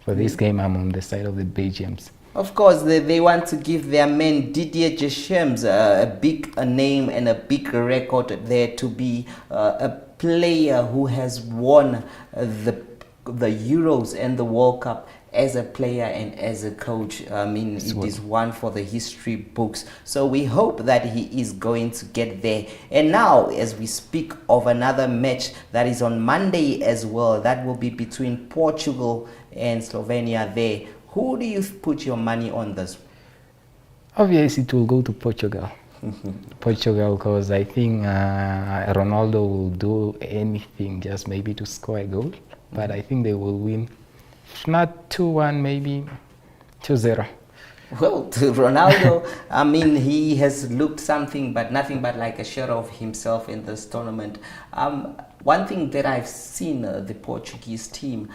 for this game, I'm on the side of the Belgians. Of course, they want to give their man Didier Deschamps a big name and a big record there, to be a player who has won the Euros and the World Cup as a player and as a coach. I mean, it is one for the history books. So we hope that he is going to get there. And now, as we speak of another match that is on Monday as well, that will be between Portugal and Slovenia there. Who do you put your money on this? Obviously, it will go to Portugal. Portugal, because I think Ronaldo will do anything just maybe to score a goal. But I think they will win. If not 2-1, maybe 2-0. Well, to Ronaldo, I mean, he has looked something, but nothing but like a shadow of himself in this tournament. One thing that I've seen the Portuguese team,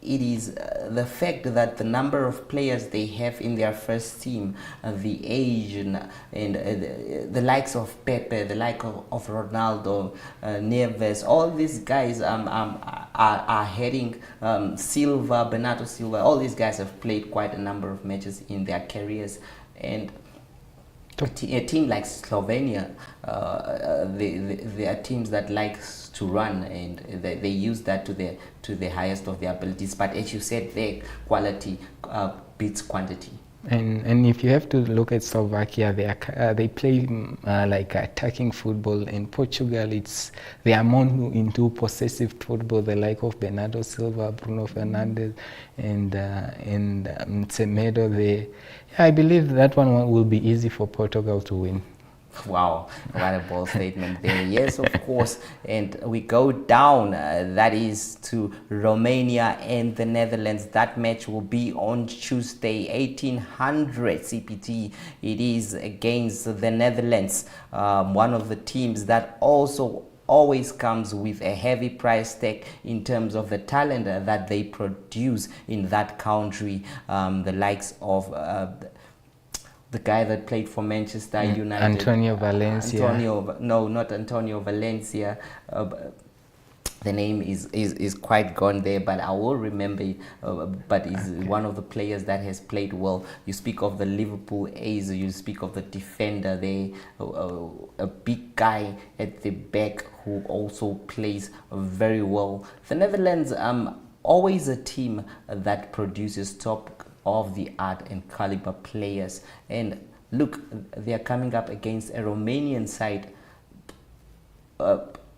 it is the fact that the number of players they have in their first team, the age and the likes of Pepe, the like of Ronaldo, Neves, all these guys are heading, Silva, Bernardo Silva, all these guys have played quite a number of matches in their careers. And a team like Slovenia, they are teams that likes to run, and they use that to the highest of their abilities. But as you said, their quality beats quantity. And if you have to look at Slovakia, they play like attacking football. In Portugal, they are more into possessive football, the like of Bernardo Silva, Bruno Fernandes, and Semedo. I believe that one will be easy for Portugal to win. Wow, what a bold statement there. Yes, of course. And we go down, that is to Romania and the Netherlands. That match will be on Tuesday, 1800 CPT. It is against the Netherlands, one of the teams that also always comes with a heavy price tag in terms of the talent that they produce in that country. The likes of the guy that played for Manchester United, Antonio Valencia. No, not Antonio Valencia. The name is quite gone there, but I will remember. But is one of the players that has played well. You speak of the Liverpool A's. You speak of the defender there, a big guy at the back who also plays very well. The Netherlands, always a team that produces top of the art and caliber players. And look, they are coming up against a Romanian side.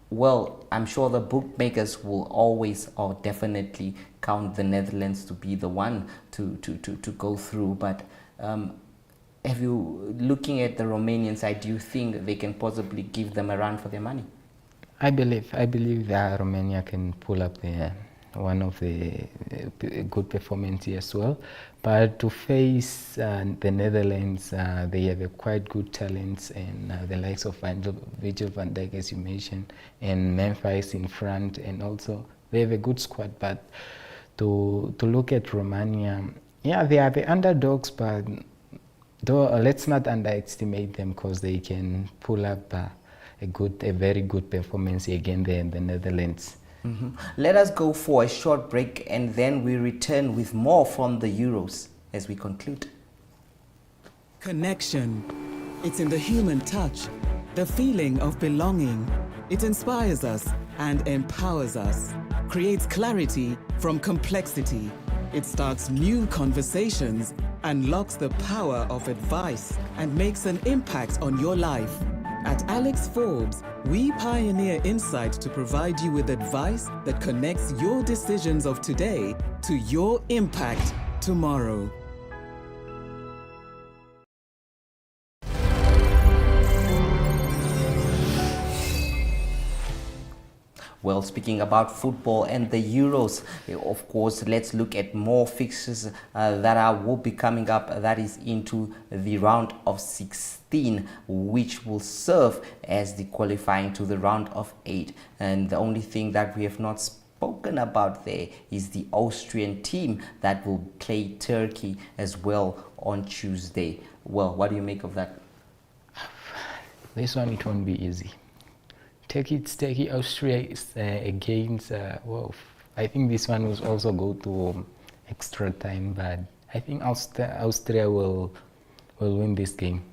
Well, I'm sure the bookmakers will always or definitely count the Netherlands to be the one to go through. But have you, looking at the Romanian side, do you think they can possibly give them a run for their money? I believe that Romania can pull up one of the good performance as well. But to face the Netherlands, they have a quite good talents, and the likes of Virgil van Dijk, as you mentioned, and Memphis in front, and also they have a good squad. But to look at Romania, yeah, they are the underdogs, but let's not underestimate them, because they can pull up a very good performance again there in the Netherlands. Mm-hmm. Let us go for a short break, and then we return with more from the Euros as we conclude. Connection. It's in the human touch, the feeling of belonging. It inspires us and empowers us, creates clarity from complexity. It starts new conversations, unlocks the power of advice, and makes an impact on your life. At Alex Forbes, we pioneer insight to provide you with advice that connects your decisions of today to your impact tomorrow. Well, speaking about football and the Euros, of course, let's look at more fixtures will be coming up. That is into the round of 16, which will serve as the qualifying to the round of 8. And the only thing that we have not spoken about there is the Austrian team that will play Turkey as well on Tuesday. Well, what do you make of that? This one, it won't be easy. Turkey, Austria is against, I think this one will also go to extra time, but I think Austria will win this game.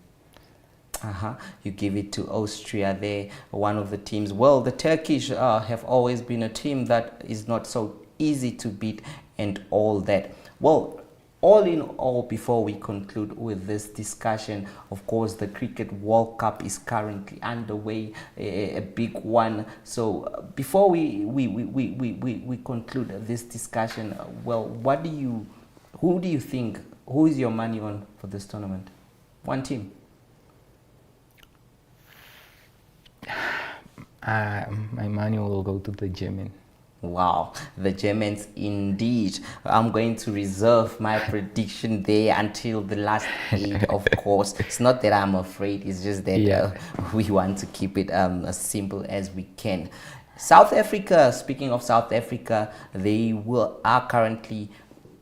You give it to Austria there, one of the teams. Well, the Turkish have always been a team that is not so easy to beat and all that. Well, all in all, before we conclude with this discussion, of course, the Cricket World Cup is currently underway, a big one. So before we conclude this discussion, well, who do you think, who is your money on for this tournament? One team. My money will go to the German. Wow, the Germans indeed. I'm going to reserve my prediction there until the last 8, of course. It's not that I'm afraid, it's just that we want to keep it as simple as we can. South Africa, speaking of South Africa, they are currently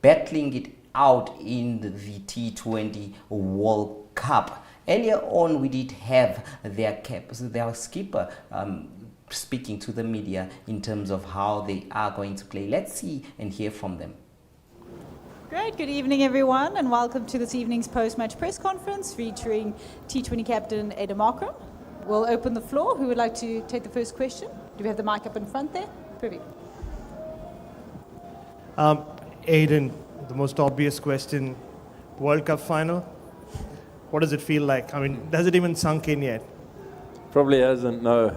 battling it out in the T20 World Cup. Earlier on, we did have their skipper speaking to the media in terms of how they are going to play. Let's see and hear from them. Great, good evening everyone, and welcome to this evening's post-match press conference featuring T20 captain Adam Markram. We'll open the floor. Who would like to take the first question? Do we have the mic up in front there? Perfect. Aiden, the most obvious question, World Cup final, what does it feel like? I mean, does it even sunk in yet? Probably hasn't, no.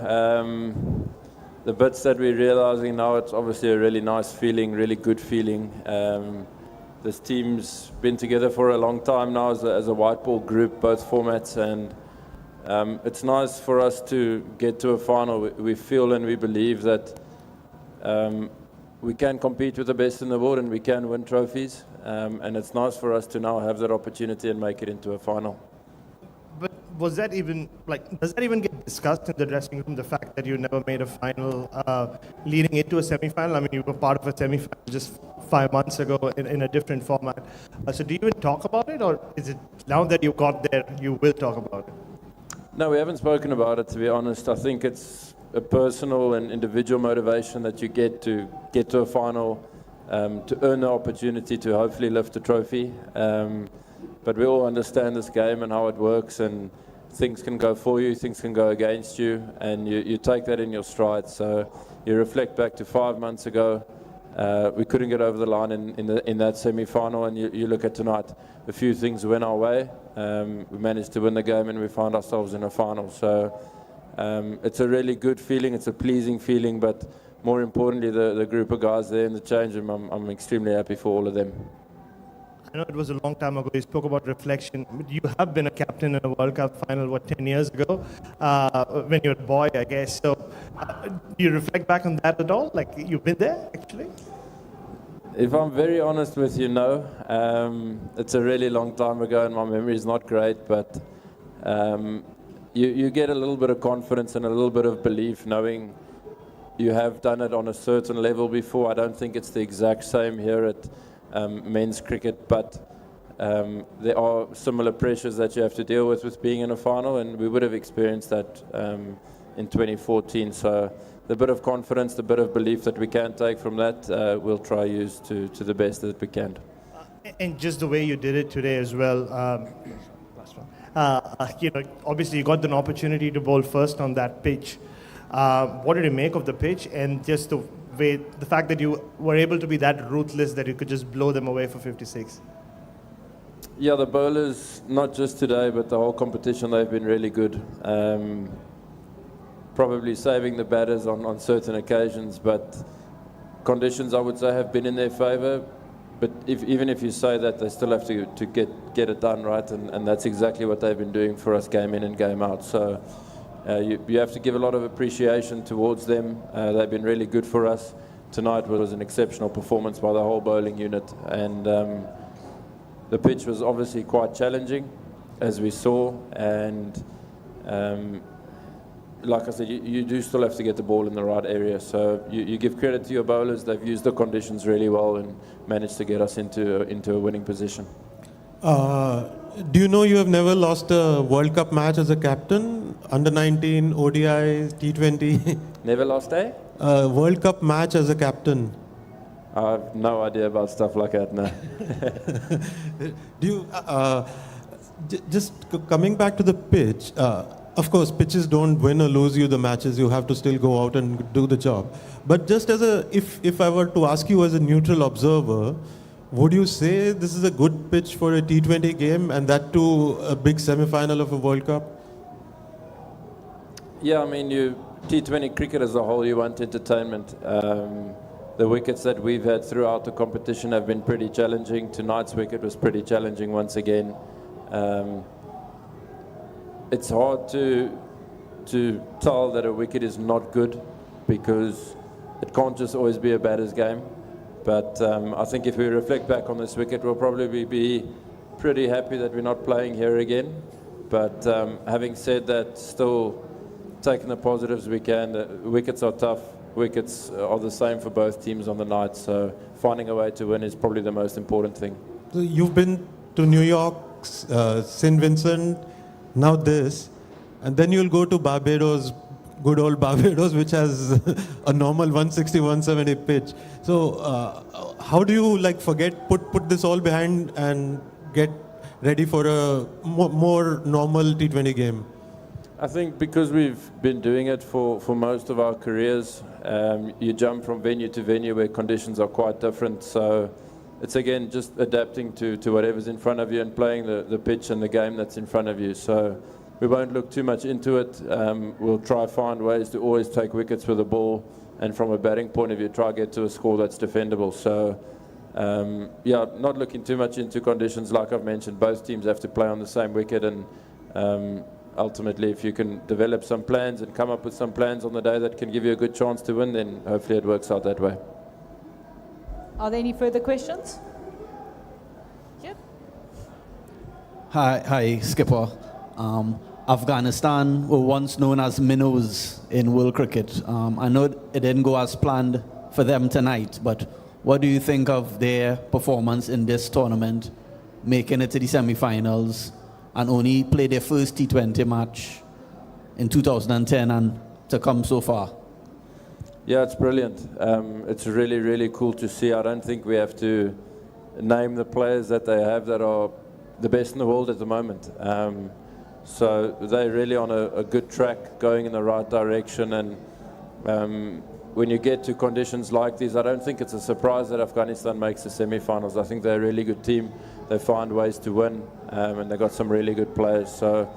The bits that we're realizing now, it's obviously a really nice feeling, really good feeling. This team's been together for a long time now as a white ball group, both formats, and it's nice for us to get to a final. We feel and we believe that we can compete with the best in the world and we can win trophies, and it's nice for us to now have that opportunity and make it into a final. But was that even, does that even get discussed in the dressing room, the fact that you never made a final leading into a semi-final? I mean, you were part of a semi-final just 5 months ago in a different format. So do you even talk about it, or is it now that you got there, you will talk about it? No, we haven't spoken about it, to be honest. I think it's a personal and individual motivation that you get to a final, to earn the opportunity to hopefully lift a trophy. But we all understand this game and how it works, and things can go for you, things can go against you, and you take that in your stride. So you reflect back to 5 months ago, we couldn't get over the line in that semi-final, and you look at tonight, a few things went our way. We managed to win the game and we found ourselves in a final. So it's a really good feeling, it's a pleasing feeling, but more importantly, the group of guys there in the change room, I'm extremely happy for all of them. I know it was a long time ago, you spoke about reflection. You have been a captain in a World Cup final, 10 years ago, when you were a boy, I guess. So do you reflect back on that at all? Like, you've been there, actually? If I'm very honest with you, no. It's a really long time ago and my memory is not great, but you get a little bit of confidence and a little bit of belief knowing you have done it on a certain level before. I don't think it's the exact same here at men's cricket, but there are similar pressures that you have to deal with being in a final, and we would have experienced that in 2014. So the bit of confidence, the bit of belief that we can take from that, we'll try use to the best that we can. And just the way you did it today as well, obviously you got an opportunity to bowl first on that pitch. What did you make of the pitch, and just the fact that you were able to be that ruthless that you could just blow them away for 56? Yeah, the bowlers, not just today, but the whole competition, they've been really good. Probably saving the batters on certain occasions, but conditions, I would say, have been in their favour. But even if you say that, they still have to get it done right, and that's exactly what they've been doing for us game in and game out. So you have to give a lot of appreciation towards them. They've been really good for us. Tonight was an exceptional performance by the whole bowling unit, and the pitch was obviously quite challenging, as we saw, and like I said, you do still have to get the ball in the right area. So you give credit to your bowlers. They've used the conditions really well and managed to get us into a winning position. Do you know you have never lost a World Cup match as a captain? Under 19, ODI, T20? Never lost a World Cup match as a captain? I have no idea about stuff like that, no. Do you, just coming back to the pitch, of course, pitches don't win or lose you the matches. You have to still go out and do the job. But just as if I were to ask you as a neutral observer, would you say this is a good pitch for a T20 game, and that too a big semi-final of a World Cup? Yeah, I mean, T20 cricket as a whole, you want entertainment. The wickets that we've had throughout the competition have been pretty challenging. Tonight's wicket was pretty challenging once again. It's hard to tell that a wicket is not good, because it can't just always be a batter's game. But I think if we reflect back on this wicket, we'll probably be pretty happy that we're not playing here again. But having said that, still taking the positives we can. The wickets are tough. Wickets are the same for both teams on the night. So finding a way to win is probably the most important thing. So you've been to New York, St. Vincent, now this, and then you'll go to Barbados, good old Barbados, which has a normal 160, 170 pitch. So how do you put this all behind and get ready for a more normal T20 game? I think because we've been doing it for most of our careers, you jump from venue to venue where conditions are quite different. So it's again just adapting to whatever's in front of you and playing the pitch and the game that's in front of you. So we won't look too much into it. We'll try find ways to always take wickets with the ball, and from a batting point of view, try get to a score that's defendable. So yeah, not looking too much into conditions. Like I've mentioned, both teams have to play on the same wicket, and ultimately, if you can develop some plans and come up with some plans on the day that can give you a good chance to win, then hopefully it works out that way. Are there any further questions? Yep. Hi, Skipper. Afghanistan were once known as minnows in world cricket. I know it didn't go as planned for them tonight, but what do you think of their performance in this tournament, making it to the semi-finals, and only play their first T20 match in 2010 and to come so far? Yeah, it's brilliant. It's really, really cool to see. I don't think we have to name the players that they have that are the best in the world at the moment. So they're really on a good track, going in the right direction. And when you get to conditions like these, I don't think it's a surprise that Afghanistan makes the semi-finals. I think they're a really good team. They find ways to win, and they've got some really good players. So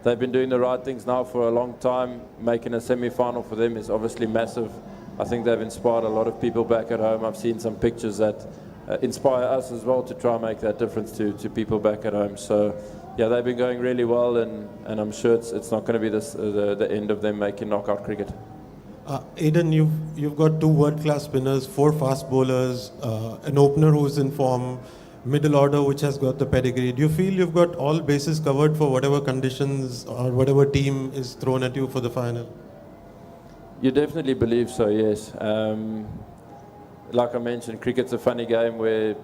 they've been doing the right things now for a long time. Making a semi-final for them is obviously massive. I think they've inspired a lot of people back at home. I've seen some pictures that inspire us as well to try and make that difference to people back at home. So yeah, they've been going really well, and I'm sure it's not going to be the end of them making knockout cricket. Aidan, you've got two world-class spinners, 4 fast bowlers, an opener who's in form, middle order which has got the pedigree. Do you feel you've got all bases covered for whatever conditions or whatever team is thrown at you for the final? You definitely believe so, yes. Like I mentioned, cricket's a funny game where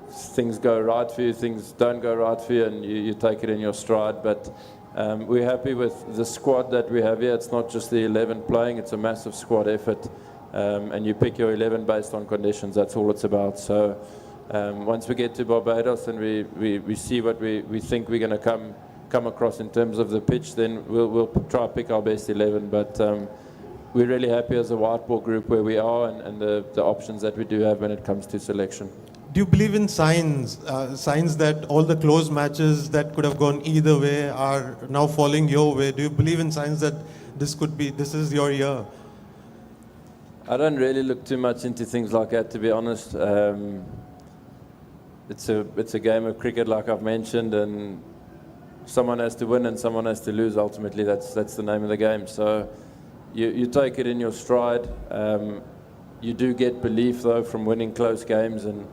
things go right for you, things don't go right for you, and you take it in your stride. But we're happy with the squad that we have here. It's not just the 11 playing, it's a massive squad effort. And you pick your 11 based on conditions, that's all it's about. So once we get to Barbados and we see what we think we're going to come across in terms of the pitch, then we'll try to pick our best 11. But we're really happy as a white ball group where we are, and the options that we do have when it comes to selection. do you believe in signs that all the close matches that could have gone either way are now falling your way? Do you believe in signs that this is your year? I don't really look too much into things like that, to be honest. It's a game of cricket, like I've mentioned, and someone has to win and someone has to lose. Ultimately, that's the name of the game. So you take it in your stride. You do get belief, though, from winning close games and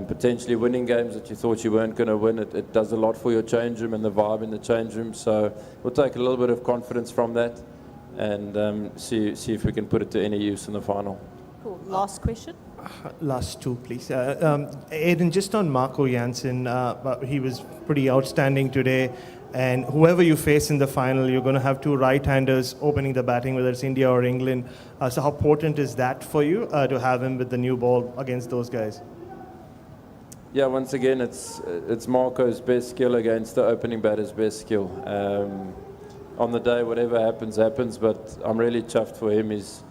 potentially winning games that you thought you weren't going to win. It does a lot for your change room and the vibe in the change room. So we'll take a little bit of confidence from that and see if we can put it to any use in the final. Cool. Last question. Last two, please. Aiden, just on Marco Jansen, he was pretty outstanding today. And whoever you face in the final, you're going to have two right-handers opening the batting, whether it's India or England. So how potent is that for you to have him with the new ball against those guys? Yeah, once again, it's Marco's best skill against the opening batter's best skill. On the day, whatever happens, happens, but I'm really chuffed for him. He's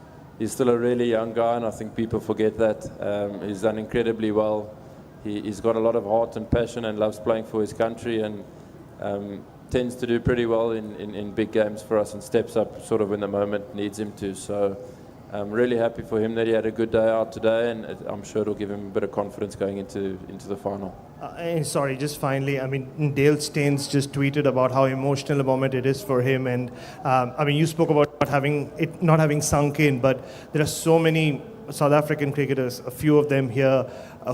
still a really young guy, and I think people forget that. He's done incredibly well. He's got a lot of heart and passion and loves playing for his country, and tends to do pretty well in big games for us and steps up sort of when the moment needs him to. So I'm really happy for him that he had a good day out today, and I'm sure it'll give him a bit of confidence going into the final. And sorry, just finally, I mean, Dale Staines just tweeted about how emotional a moment it is for him, and I mean, you spoke about not having sunk in, but there are so many South African cricketers, a few of them here,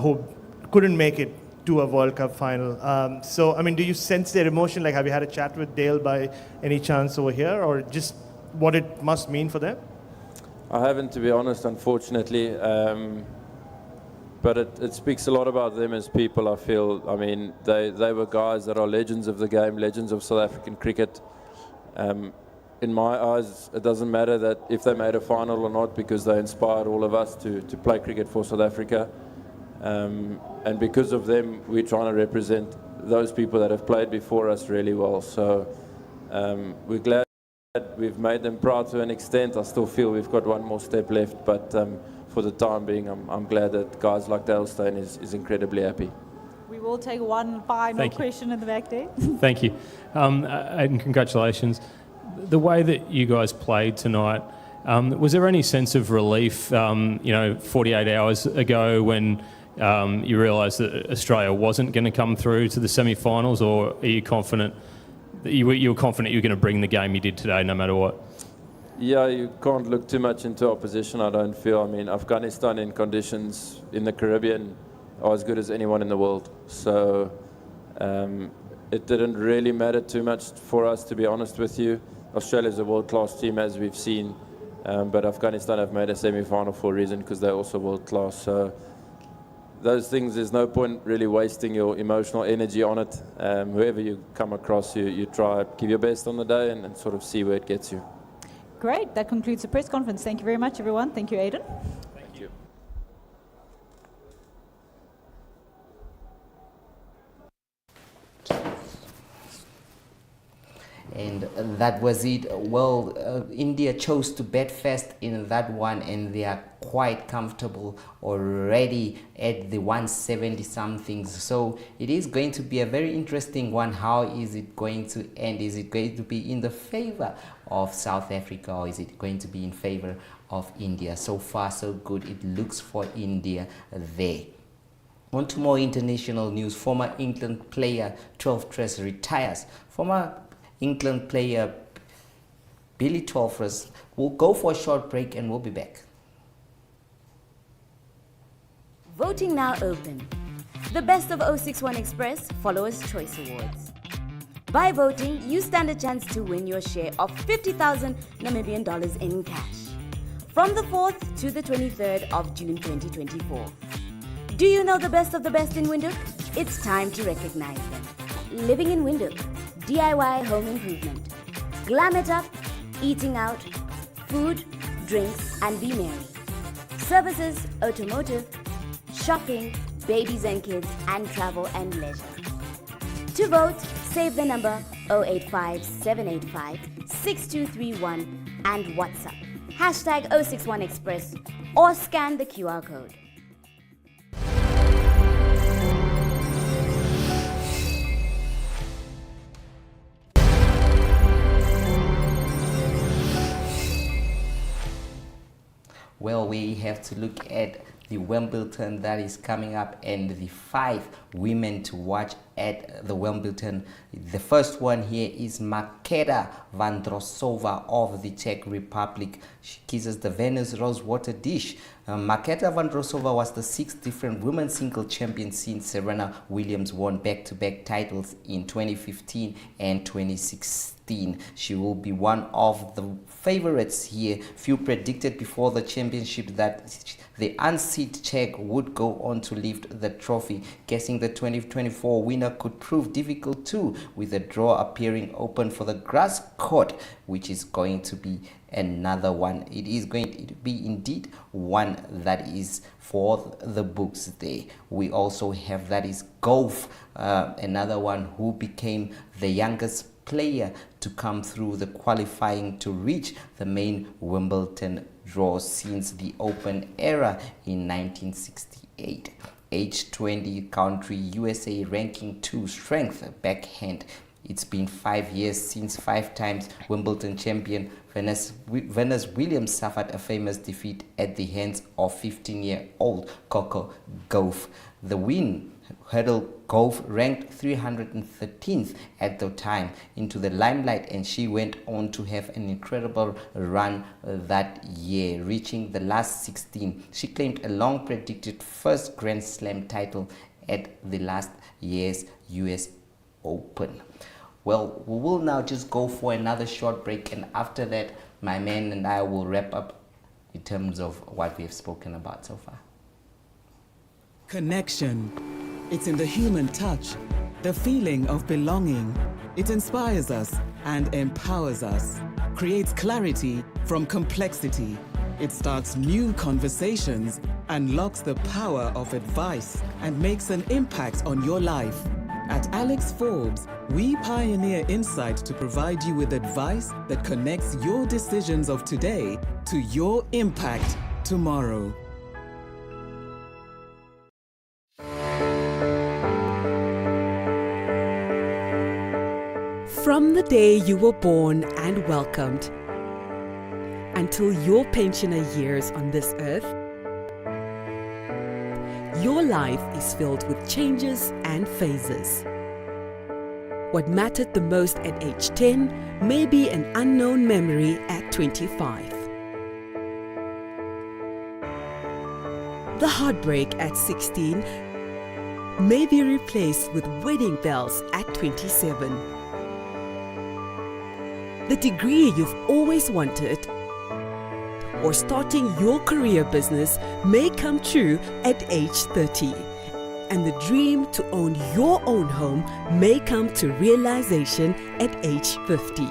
who couldn't make it to a World Cup final. So, I mean, do you sense their emotion? Like, have you had a chat with Dale by any chance over here, or just what it must mean for them? I haven't, to be honest, unfortunately. But it speaks a lot about them as people, I feel. I mean, they were guys that are legends of the game, legends of South African cricket. In my eyes, it doesn't matter that if they made a final or not, because they inspired all of us to play cricket for South Africa. And because of them, we're trying to represent those people that have played before us really well. So we're glad that we've made them proud to an extent. I still feel we've got one more step left, but for the time being, I'm glad that guys like Dale Steyn is incredibly happy. We will take one final question in the back there. Thank you. Aiden, congratulations. The way that you guys played tonight, was there any sense of relief, 48 hours ago when you realised that Australia wasn't going to come through to the semi-finals, or are you confident that you were confident you were going to bring the game you did today no matter what? Yeah, you can't look too much into opposition, I don't feel. I mean, Afghanistan in conditions in the Caribbean are as good as anyone in the world. So it didn't really matter too much for us, to be honest with you. Australia's a world-class team, as we've seen, but Afghanistan have made a semi-final for a reason, because they're also world-class. So those things, there's no point really wasting your emotional energy on it. Whoever you come across, you try, give your best on the day and sort of see where it gets you. Great. That concludes the press conference. Thank you very much, everyone. Thank you, Aiden. Thank you. And that was it. Well, India chose to bet first in that one, and they are quite comfortable already at the 170 somethings. So it is going to be a very interesting one. How is it going to end? Is it going to be in the favor of South Africa, or is it going to be in favor of India? So far, so good. It looks for India there. On to more international news. Former England player 12 Tress retires. Former England player Billy Tolfres will go for a short break, and we'll be back. Voting now open. The Best of 061 Express Followers' Choice Awards. By voting, you stand a chance to win your share of 50,000 Namibian dollars in cash. From the 4th to the 23rd of June 2024. Do you know the best of the best in Windhoek? It's time to recognize them. Living in Windhoek, DIY home improvement. Glam it up, eating out, food, drinks, and be merry. Services, automotive, shopping, babies and kids, and travel and leisure. To vote, save the number 085 785 6231 and WhatsApp #061 Express or scan the QR code. Well, we have to look at the Wimbledon that is coming up and the 5 women to watch at the Wimbledon. The first one here is Marketa Vondrousova of the Czech Republic. She kisses the Venus rosewater dish. Marketa Vondrousova was the 6th different women's single champion since Serena Williams won back-to-back titles in 2015 and 2016. She will be one of the favorites here. Few predicted before the championship that the unseeded Czech would go on to lift the trophy. Guessing the 2024 winner could prove difficult too, with the draw appearing open for the grass court, which is going to be another one. It is going to be indeed one that is for the books there. We also have that is golf, another one who became the youngest player to come through the qualifying to reach the main Wimbledon draw since the Open era in 1968. Age 20 country USA ranking 2 strength backhand. It's been 5 years since 5 times Wimbledon champion Venus Williams suffered a famous defeat at the hands of 15-year-old Coco Gauff. The win hurdle Gauff ranked 313th at the time into the limelight, and she went on to have an incredible run that year, reaching the last 16. She claimed a long predicted first Grand Slam title at the last year's US Open. Well, we will now just go for another short break, and after that my man and I will wrap up in terms of what we have spoken about so far. Connection. It's in the human touch, the feeling of belonging. It inspires us and empowers us, creates clarity from complexity. It starts new conversations, unlocks the power of advice, and makes an impact on your life. At Alex Forbes, we pioneer insight to provide you with advice that connects your decisions of today to your impact tomorrow. From the day you were born and welcomed until your pensioner years on this earth, your life is filled with changes and phases. What mattered the most at age 10 may be an unknown memory at 25. The heartbreak at 16 may be replaced with wedding bells at 27. The degree you've always wanted or starting your career business may come true at age 30. And the dream to own your own home may come to realization at age 50.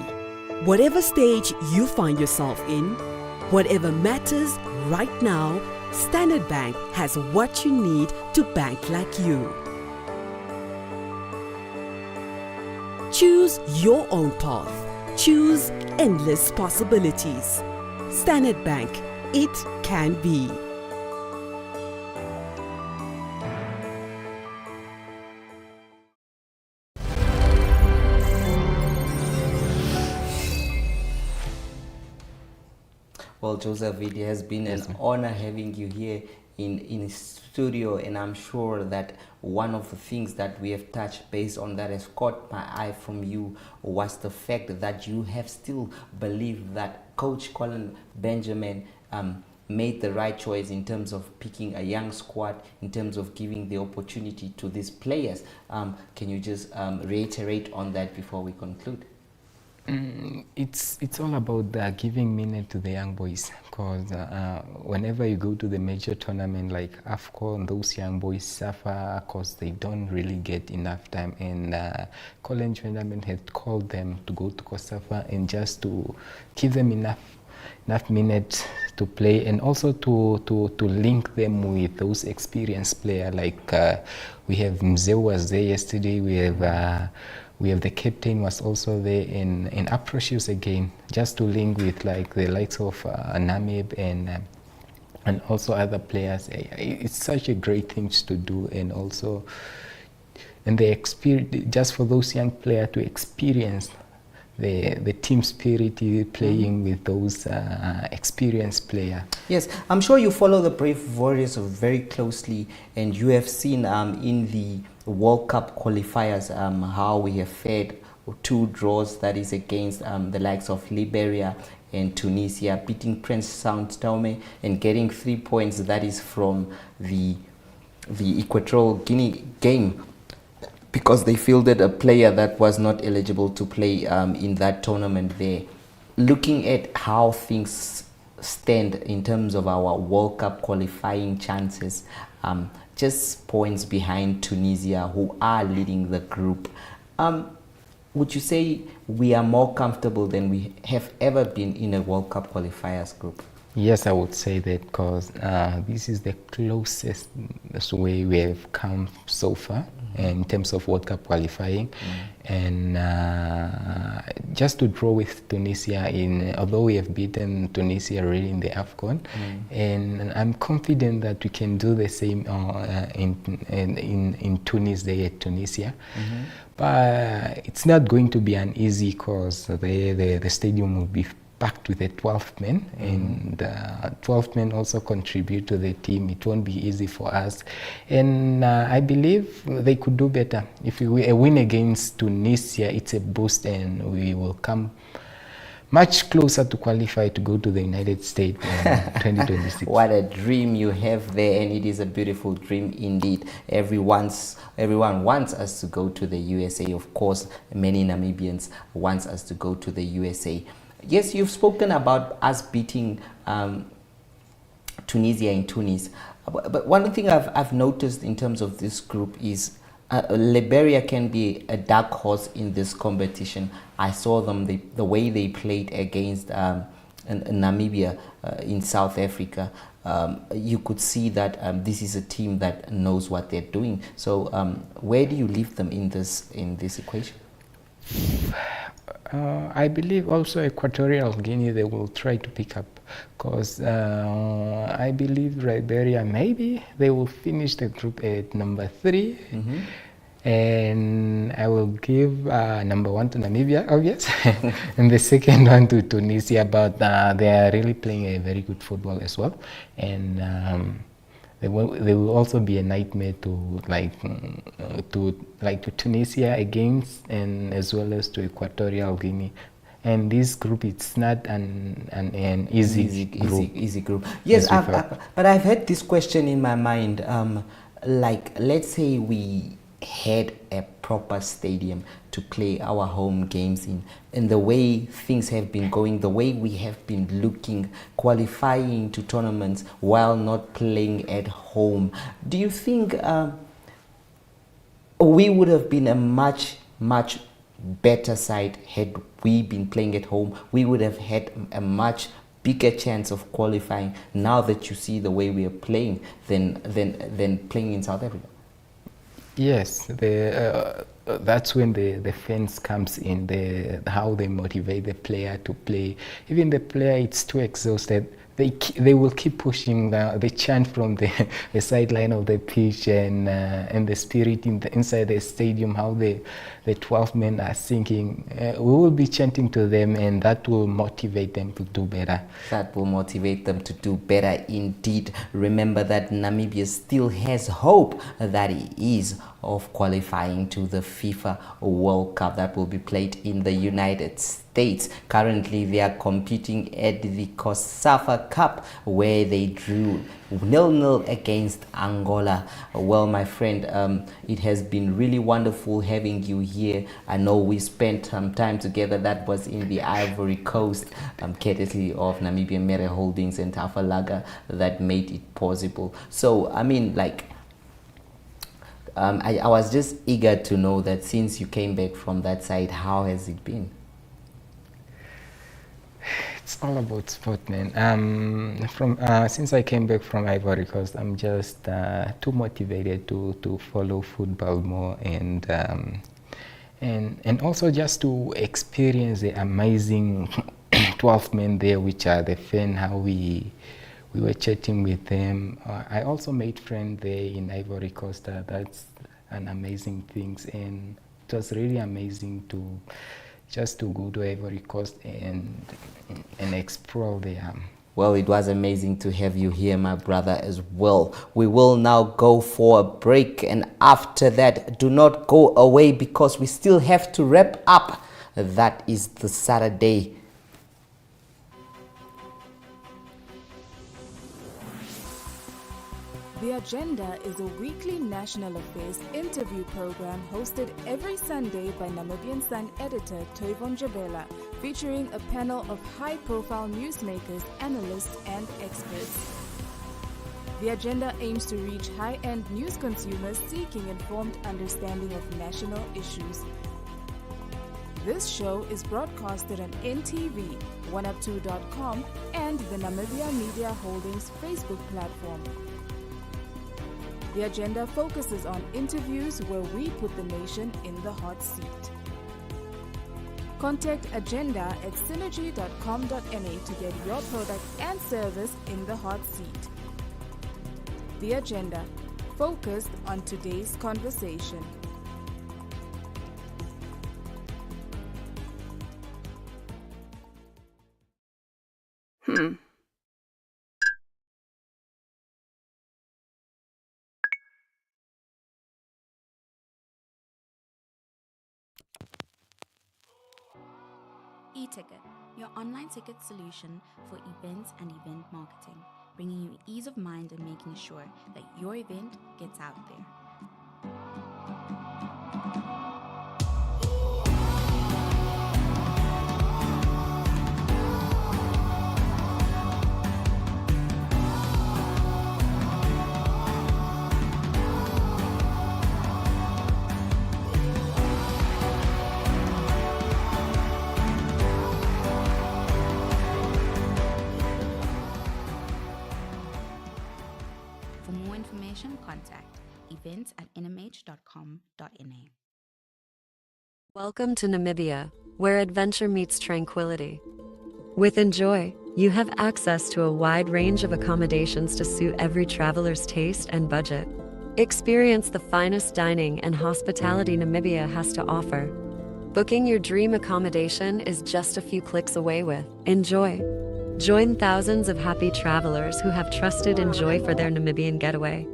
Whatever stage you find yourself in, whatever matters right now, Standard Bank has what you need to bank like you. Choose your own path. Choose endless possibilities. Standard Bank, it can be. Well, Joseph, it has been an honor having you here in studio, and I'm sure that one of the things that we have touched based on that has caught my eye from you was the fact that you have still believed that Coach Colin Benjamin made the right choice in terms of picking a young squad, in terms of giving the opportunity to these players. Can you just reiterate on that before we conclude? It's all about giving minute to the young boys, because whenever you go to the major tournament like AFCON, those young boys suffer because they don't really get enough time, and Colin Benjamin had called them to go to COSAFA and just to give them enough minutes to play, and also to link them with those experienced players. Like we have Mzeu was there yesterday, we have the captain was also there in Unpacks again, just to link with like the likes of Namibian and also other players. It's such a great thing to do, and also the experience, just for those young players to experience the team spirit playing with those experienced players. Yes, I'm sure you follow the Brave Warriors very closely, and you have seen in the World Cup qualifiers how we have fared. 2 draws, that is against the likes of Liberia and Tunisia, beating Prince Saint Tome and getting 3 points, that is from the Equatorial Guinea game, because they fielded a player that was not eligible to play in that tournament there. Looking at how things stand in terms of our World Cup qualifying chances, just points behind Tunisia, who are leading the group. Would you say we are more comfortable than we have ever been in a World Cup qualifiers group? Yes, I would say that, because this is the closest way we have come so far in terms of World Cup qualifying. And just to draw with Tunisia, although we have beaten Tunisia already in the AFCON, and I'm confident that we can do the same in Tunis there at Tunisia. But it's not going to be an easy cause. The stadium will be packed with the 12 men, and 12 men also contribute to the team. It won't be easy for us, and I believe they could do better. If we win against Tunisia, it's a boost, and we will come much closer to qualify to go to the United States in 2026. What a dream you have there, and it is a beautiful dream indeed. Everyone wants us to go to the USA. Of course, many Namibians wants us to go to the USA. Yes, you've spoken about us beating Tunisia in Tunis, but one thing I've noticed in terms of this group is Liberia can be a dark horse in this competition. I saw them, the way they played against Namibia in South Africa. You could see that this is a team that knows what they're doing. So where do you leave them in this equation? I believe also Equatorial Guinea, they will try to pick up, because I believe Liberia, maybe they will finish the group at number 3. And I will give number 1 to Namibia, obvious, and the second one to Tunisia. But they are really playing a very good football as well, and they will also be a nightmare to Tunisia against, and as well as to Equatorial Guinea. And this group, it's not an easy group. Yes, but I've had this question in my mind. Let's say we had a proper stadium to play our home games in, and the way things have been going, the way we have been looking, qualifying to tournaments while not playing at home, do you think we would have been a much better side had we been playing at home? We would have had a much bigger chance of qualifying now that you see the way we are playing than playing in South Africa. Yes, that's when the fans comes in, how they motivate the player to play. Even the player, it's too exhausted, they will keep pushing the chant from the sideline of the pitch, and the spirit inside the stadium, how the 12 men are singing. We will be chanting to them, and that will motivate them to do better. That will motivate them to do better indeed. Remember that Namibia still has hope that it is of qualifying to the FIFA World Cup that will be played in the United States. Currently, they are competing at the COSAFA Cup, where they drew 0-0 against Angola. Well, my friend, it has been really wonderful having you here. I know we spent some time together. That was in the Ivory Coast, courtesy of Namibian Mere Holdings and Tafalaga, that made it possible. So, I mean, I was just eager to know that since you came back from that side, how has it been? It's all about sport, man. Since I came back from Ivory Coast, I'm just too motivated to follow football more, and also just to experience the amazing 12 men there, which are the fan, how we were chatting with them. I also made friends there in Ivory Coast. That's an amazing thing, and it was really amazing to just to go to Ivory Coast and explore there. Well, it was amazing to have you here, my brother, as well. We will now go for a break, and after that, do not go away because we still have to wrap up. That is the Saturday. The Agenda is a weekly national affairs interview program hosted every Sunday by Namibian Sun editor Toyvon Jabela, featuring a panel of high-profile newsmakers, analysts, and experts. The Agenda aims to reach high-end news consumers seeking informed understanding of national issues. This show is broadcasted on NTV, 1up2.com, and the Namibia Media Holdings Facebook platform. The Agenda focuses on interviews where we put the nation in the hot seat. Contact Agenda at synergy.com.na to get your product and service in the hot seat. The Agenda, focused on today's conversation. E-Ticket, your online ticket solution for events and event marketing, bringing you ease of mind and making sure that your event gets out there. Contact events@nhom.na. Welcome to Namibia, where adventure meets tranquility. With Enjoy, you have access to a wide range of accommodations to suit every traveler's taste and budget. Experience the finest dining and hospitality Namibia has to offer. Booking your dream accommodation is just a few clicks away with Enjoy. Join thousands of happy travelers who have trusted Enjoy for their Namibian getaway.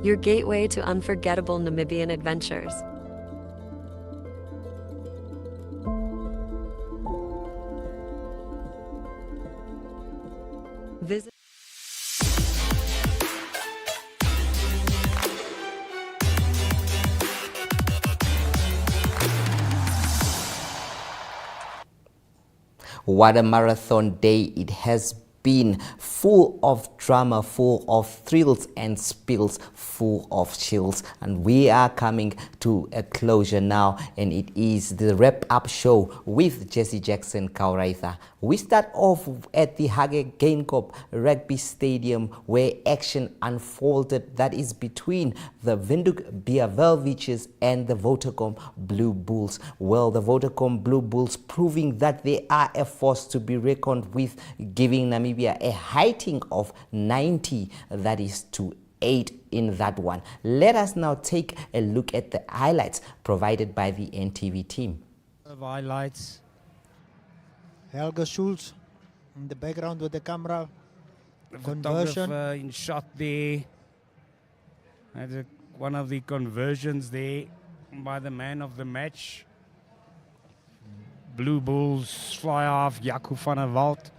Your gateway to unforgettable Namibian adventures. Visit What a marathon day it has been, full of drama, full of thrills and spills, full of chills, and we are coming to a closure now, and it is the wrap-up show with Jesse Jackson Kauraitha. We start off at the Hage Geingob Rugby Stadium where action unfolded, that is between the Windhoek Welwitschias and the Vodacom Blue Bulls. Well, the Vodacom Blue Bulls proving that they are a force to be reckoned with, giving Namibia a heighting of 90, that is to 8 in that one. Let us now take a look at the highlights provided by the NTV team. Highlights. Helga Schulz in the background with the camera. The Conversion. photographer in shot there. Had one of the conversions there by the man of the match. Blue Bulls fly off, Jaco van der Walt.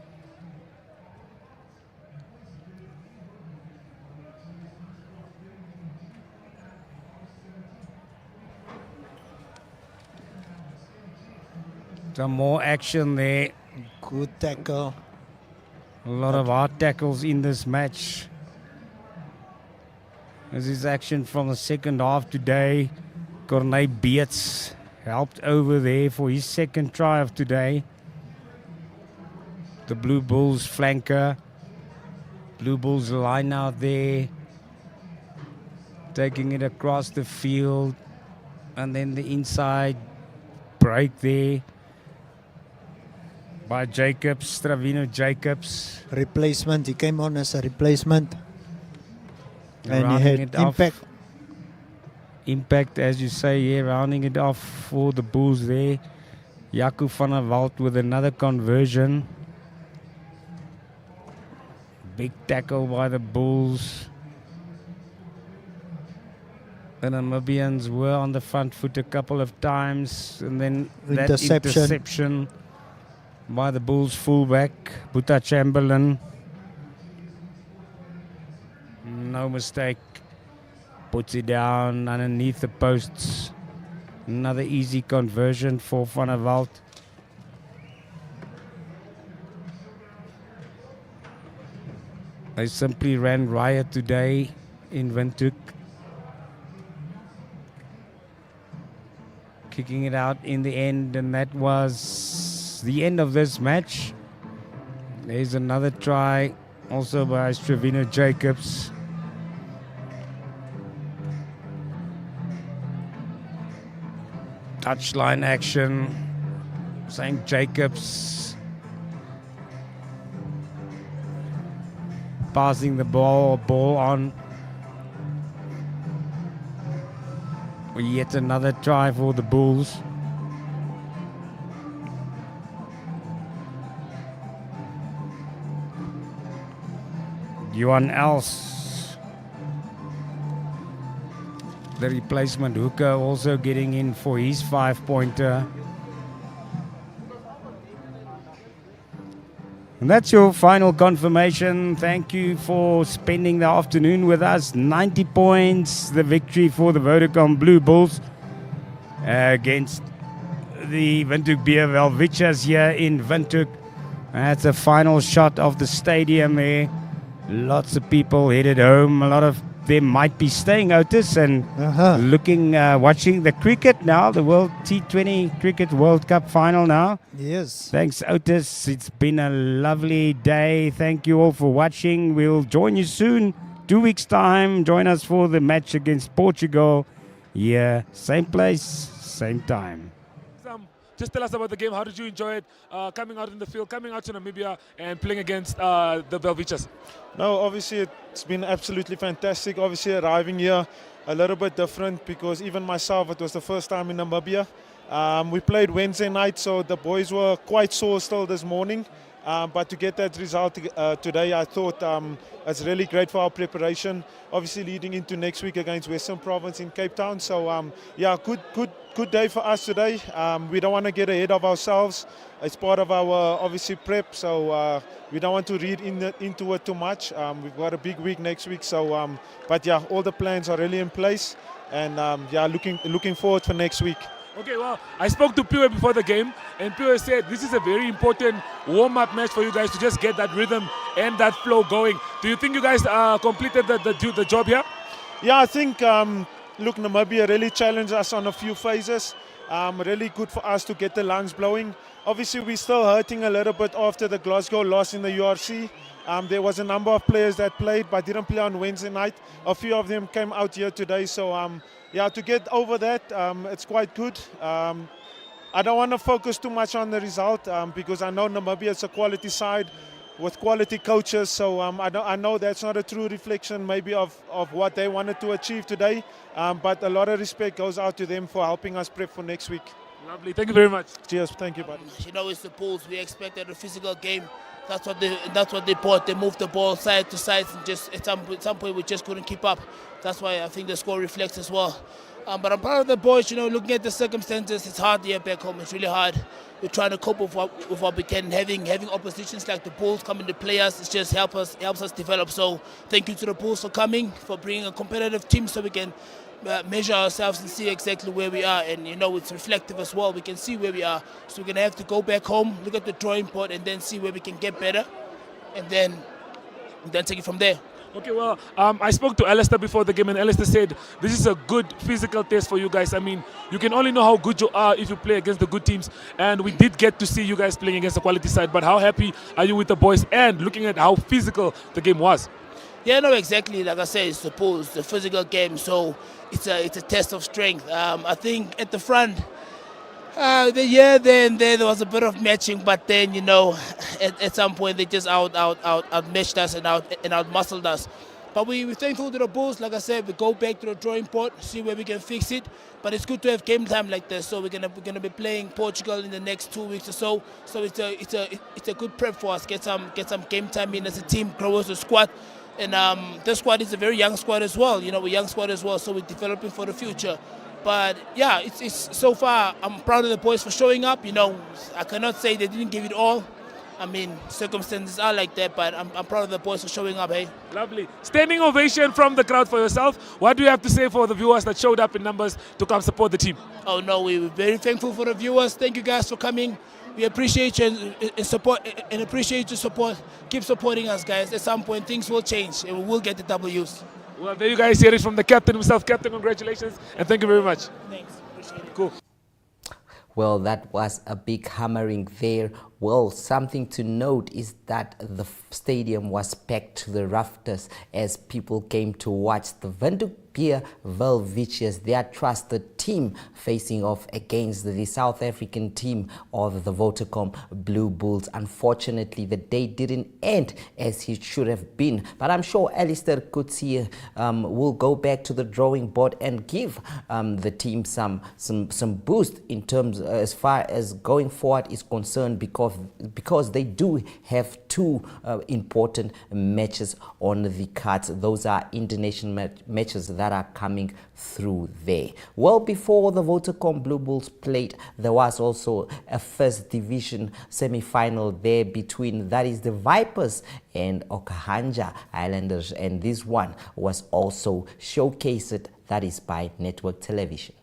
Some more action there. Good tackle. A lot of hard tackles in this match. This is action from the second half today. Corneille Beets helped over there for his second try of today. The Blue Bulls flanker. Blue Bulls line out there. Taking it across the field. And then the inside break there by Jacobs, Stravino Jacobs. Replacement. He came on as a replacement. And he Rounding had it off. impact. impact, as you say, yeah, rounding it off for the Bulls there. Jaco van der Walt with another conversion. Big tackle by the Bulls. The Namibians were on the front foot a couple of times, and then that interception by the Bulls fullback, Boeta Chamberlain. No mistake. Puts it down underneath the posts. Another easy conversion for Van der Walt. They simply ran riot today in Windhoek. Kicking it out in the end, and that was the end of this match. There's another try, also by Stravino Jacobs. Touchline action. St. Jacobs passing the ball on. Yet another try for the Bulls. Johan Els, the replacement hooker, also getting in for his 5-pointer. And that's your final confirmation. Thank you for spending the afternoon with us. 90 points, the victory for the Vodacom Blue Bulls against the Windhoek Beer Welwitschias here in Windhoek. That's a final shot of the stadium there. Lots of people headed home. A lot of them might be staying, Otis, and looking, watching the cricket now, the World T20 Cricket World Cup final now. Yes. Thanks, Otis. It's been a lovely day. Thank you all for watching. We'll join you soon. 2 weeks' time. Join us for the match against Portugal. Yeah, same place, same time. Just tell us about the game. How did you enjoy it? Coming out in the field, coming out to Namibia and playing against the Welwitschias. No, obviously it's been absolutely fantastic. Obviously arriving here a little bit different because even myself, it was the first time in Namibia. We played Wednesday night, so the boys were quite sore still this morning. But to get that result today, I thought it's really great for our preparation. Obviously leading into next week against Western Province in Cape Town. So yeah, good day for us today. We don't want to get ahead of ourselves. It's part of our obviously prep, so we don't want to read into it too much. We've got a big week next week, so but yeah, all the plans are really in place, and yeah, looking forward for next week. Okay, well, I spoke to Pure before the game, and Pure said this is a very important warm-up match for you guys to just get that rhythm and that flow going. Do you think you guys completed the job here? Yeah, I think, look, Namibia really challenged us on a few phases. Really good for us to get the lungs blowing. Obviously, we're still hurting a little bit after the Glasgow loss in the URC. There was a number of players that played but didn't play on Wednesday night. A few of them came out here today, so yeah, to get over that, it's quite good. I don't want to focus too much on the result because I know Namibia is a quality side with quality coaches, so I know that's not a true reflection maybe of what they wanted to achieve today, but a lot of respect goes out to them for helping us prep for next week. Lovely, thank you very much. Cheers, thank you, buddy. You know, it's the Bulls. We expected a physical game. That's what they brought. They moved the ball side to side, and just at some point we just couldn't keep up. That's why I think the score reflects as well. But I'm proud of the boys. You know, looking at the circumstances, it's hard here back home. It's really hard. We're trying to cope with what we can. Having oppositions like the Bulls coming to play us, it just helps us develop. So thank you to the Bulls for coming, for bringing a competitive team, so we can measure ourselves and see exactly where we are. And you know, it's reflective as well. We can see where we are. So we're gonna have to go back home, look at the drawing board, and then see where we can get better, and then take it from there. Okay, well, I spoke to Alistair before the game, and Alistair said this is a good physical test for you guys. I mean, you can only know how good you are if you play against the good teams, and we did get to see you guys playing against the quality side. But how happy are you with the boys, and looking at how physical the game was? Yeah, no, exactly. Like I said, it's the Bulls, the physical game, so it's a test of strength. I think at the front, there was a bit of matching, but then, you know, at some point they just outmatched us and out muscled us. But we're thankful to the Bulls. Like I said, we go back to the drawing board, see where we can fix it. But it's good to have game time like this. So we're gonna be playing Portugal in the next 2 weeks or so. So it's a good prep for us. Get some game time in as a team, grow as a squad. And the squad is a very young squad as well. You know, we're a young squad as well. So we're developing for the future. But yeah, it's so far. I'm proud of the boys for showing up. You know, I cannot say they didn't give it all. I mean, circumstances are like that, but I'm proud of the boys for showing up, hey? Lovely. Standing ovation from the crowd for yourself. What do you have to say for the viewers that showed up in numbers to come support the team? Oh, no, we're very thankful for the viewers. Thank you guys for coming. We appreciate you and support and appreciate your support. Keep supporting us, guys. At some point, things will change and we will get the W's. Well, there you guys hear it from the captain himself. Captain, congratulations and thank you very much. Thanks. Appreciate it. Cool. Well, that was a big hammering there. Well, something to note is that the stadium was packed to the rafters as people came to watch the Windhoek Welwitschias, their trusted team, facing off against the South African team of the Vodacom Blue Bulls. Unfortunately, the day didn't end as it should have been, but I'm sure Alistair Coetzee will go back to the drawing board and give the team some boost in terms as far as going forward is concerned, because they do have two important matches on the cards. Those are international matches that are coming through there. Well, before the Vodacom Blue Bulls played, there was also a first division semi-final there between, that is, the Vipers and Okahanja Islanders, and this one was also showcased, that is, by network television.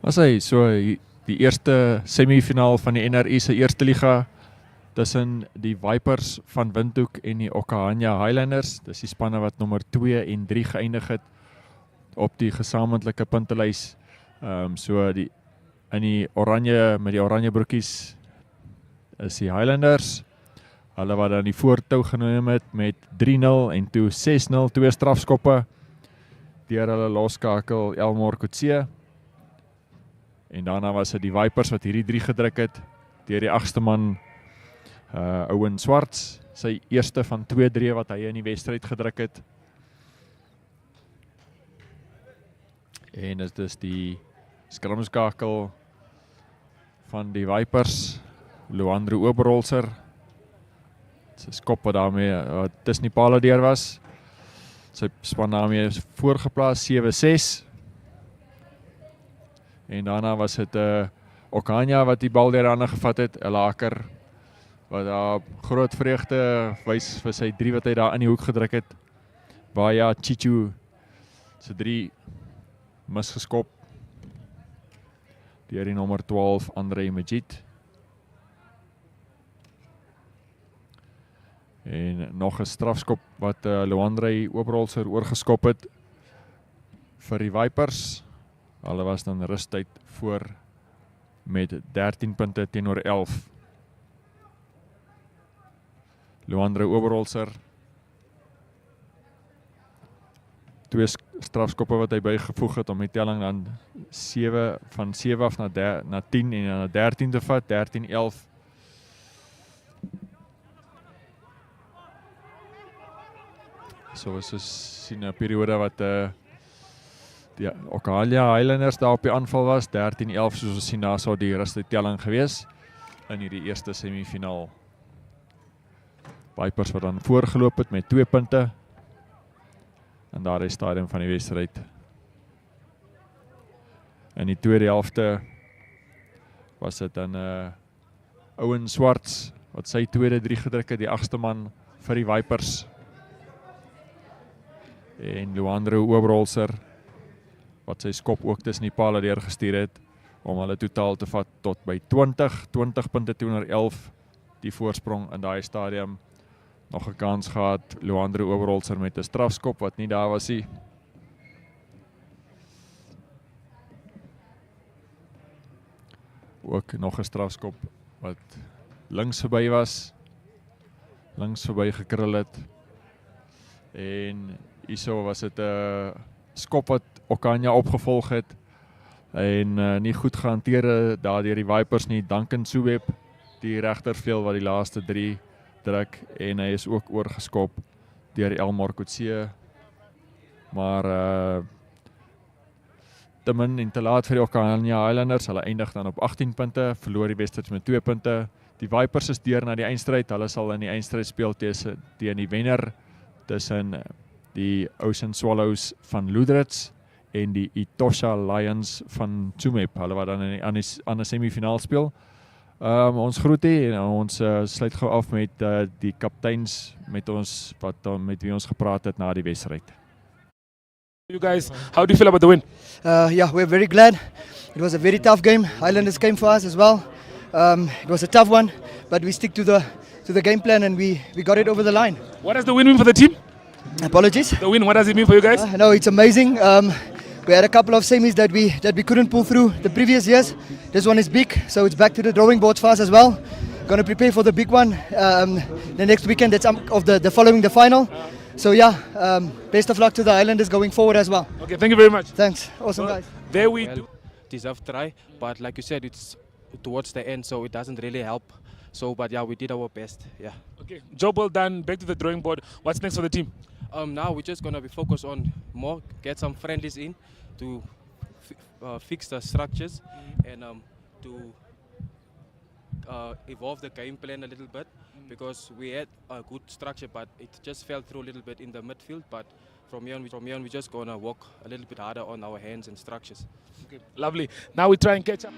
Was hy so die eerste semifinaal van die NRI se eerste liga tussen die Vipers van Windhoek en die Okahanja Highlanders. Dis die spanne wat nommer 2 en 3 geëindig het op die gesamentlike puntelys. So die in die oranje met die oranje broekies is die Highlanders. Hulle wat dan die voortou geneem het met 3-0 en toe 6-0, 2 strafskoppe deur hulle loskakel Elmore Coetzee. En daarna was dit die Vipers wat hierdie 3 gedruk het deur die 8ste man Owen Swarts, sy eerste van 2-3 wat hy in die wedstryd gedruk het. En dit is die skrimskakel van die Vipers, Luandro Oberholzer. Sy skop wat daarmee tussen die pale deur was. Sy span daarmee voorgeplaas 7-6. En daarna was dit Okahanja wat die bal deur hande gevat het, 'n laker wat daar groot vreugde wys vir sy 3 wat hy daar in die hoek gedruk het. Baia Chichu se 3 misgeskop deur die nommer 12 Andre Majid. En nog 'n strafskop wat Luandre Oberholzer oorgeskop het vir die Vipers. Hulle was dan rustyd voor met 13 punte teenoor 11. Luandre Oberholzer, 2 strafskoppe wat hy bygevoeg het om die telling dan 7 af na 10 en na 13 te vat, 13-11. So is sien 'n periode wat die Okahanja Highlanders daar op die aanval was, 13-11 soos ons sien daar sou die rustyd telling gewees in hierdie eerste semifinaal. Vipers wat dan voorgeloop het met 2 punte in daardie stadium van die wedstryd. In die tweede helfte was dit dan Owen Swarts wat sy tweede 3 gedruk het, die 8ste man vir die Vipers. En Luandro Oberholzer wat sy skop ook tussen die pale deurgestuur het om hulle totaal te vat tot by 20 punte teenoor 11, die voorsprong in daai stadium. Nog 'n kans gehad, Luandro Oberholzer met 'n strafskop wat nie daar was nie. Ook nog 'n strafskop wat links verby was. langs verby gekrul het. En hierso was dit 'n skop wat Okanja opgevolg het en nie goed gehanteer daar deur die Vipers nie. Duncan Soeweb, die regtervleuel wat die laaste 3 druk en hy is ook oorgeskop deur Elmar Kotse. Maar te min en te laat vir die Okanja Highlanders. Hulle eindig dan op 18 punte, verloor die wedstryd met 2 punte. Die Vipers is deur na die eindstryd. Hulle sal in die eindstryd speel teen die wenner tussen die Ocean Swallows van Loudrits en die Etosha Lions van Tsumeb. Hulle wat dan aan die semifinaal speel. Ons groete en ons sluit gou af met die kapteins met wie ons gepraat het na die wedstryd. You guys, how do you feel about the win? Yeah, we're very glad. It was a very tough game. Highlanders came for us as well. It was a tough one, but we stick to the game plan and we got it over the line. What does the win mean for the team? Apologies. The win, what does it mean for you guys? No, it's amazing. We had a couple of semis that we couldn't pull through the previous years. This one is big, so it's back to the drawing board for us as well. Going to prepare for the big one the next weekend. That's the following the final. So yeah, best of luck to the Highlanders going forward as well. Okay, thank you very much. Thanks, awesome guys. There we do. Deserved try, but like you said, it's towards the end, so it doesn't really help. So, but yeah, we did our best. Yeah. Okay, job well done. Back to the drawing board. What's next for the team? Now we're just gonna be focused on more, get some friendlies in to fix the structures and to evolve the game plan a little bit, because we had a good structure, but it just fell through a little bit in the midfield. But from here on, we're just gonna work a little bit harder on our hands and structures. Okay, lovely. Now we try and catch up.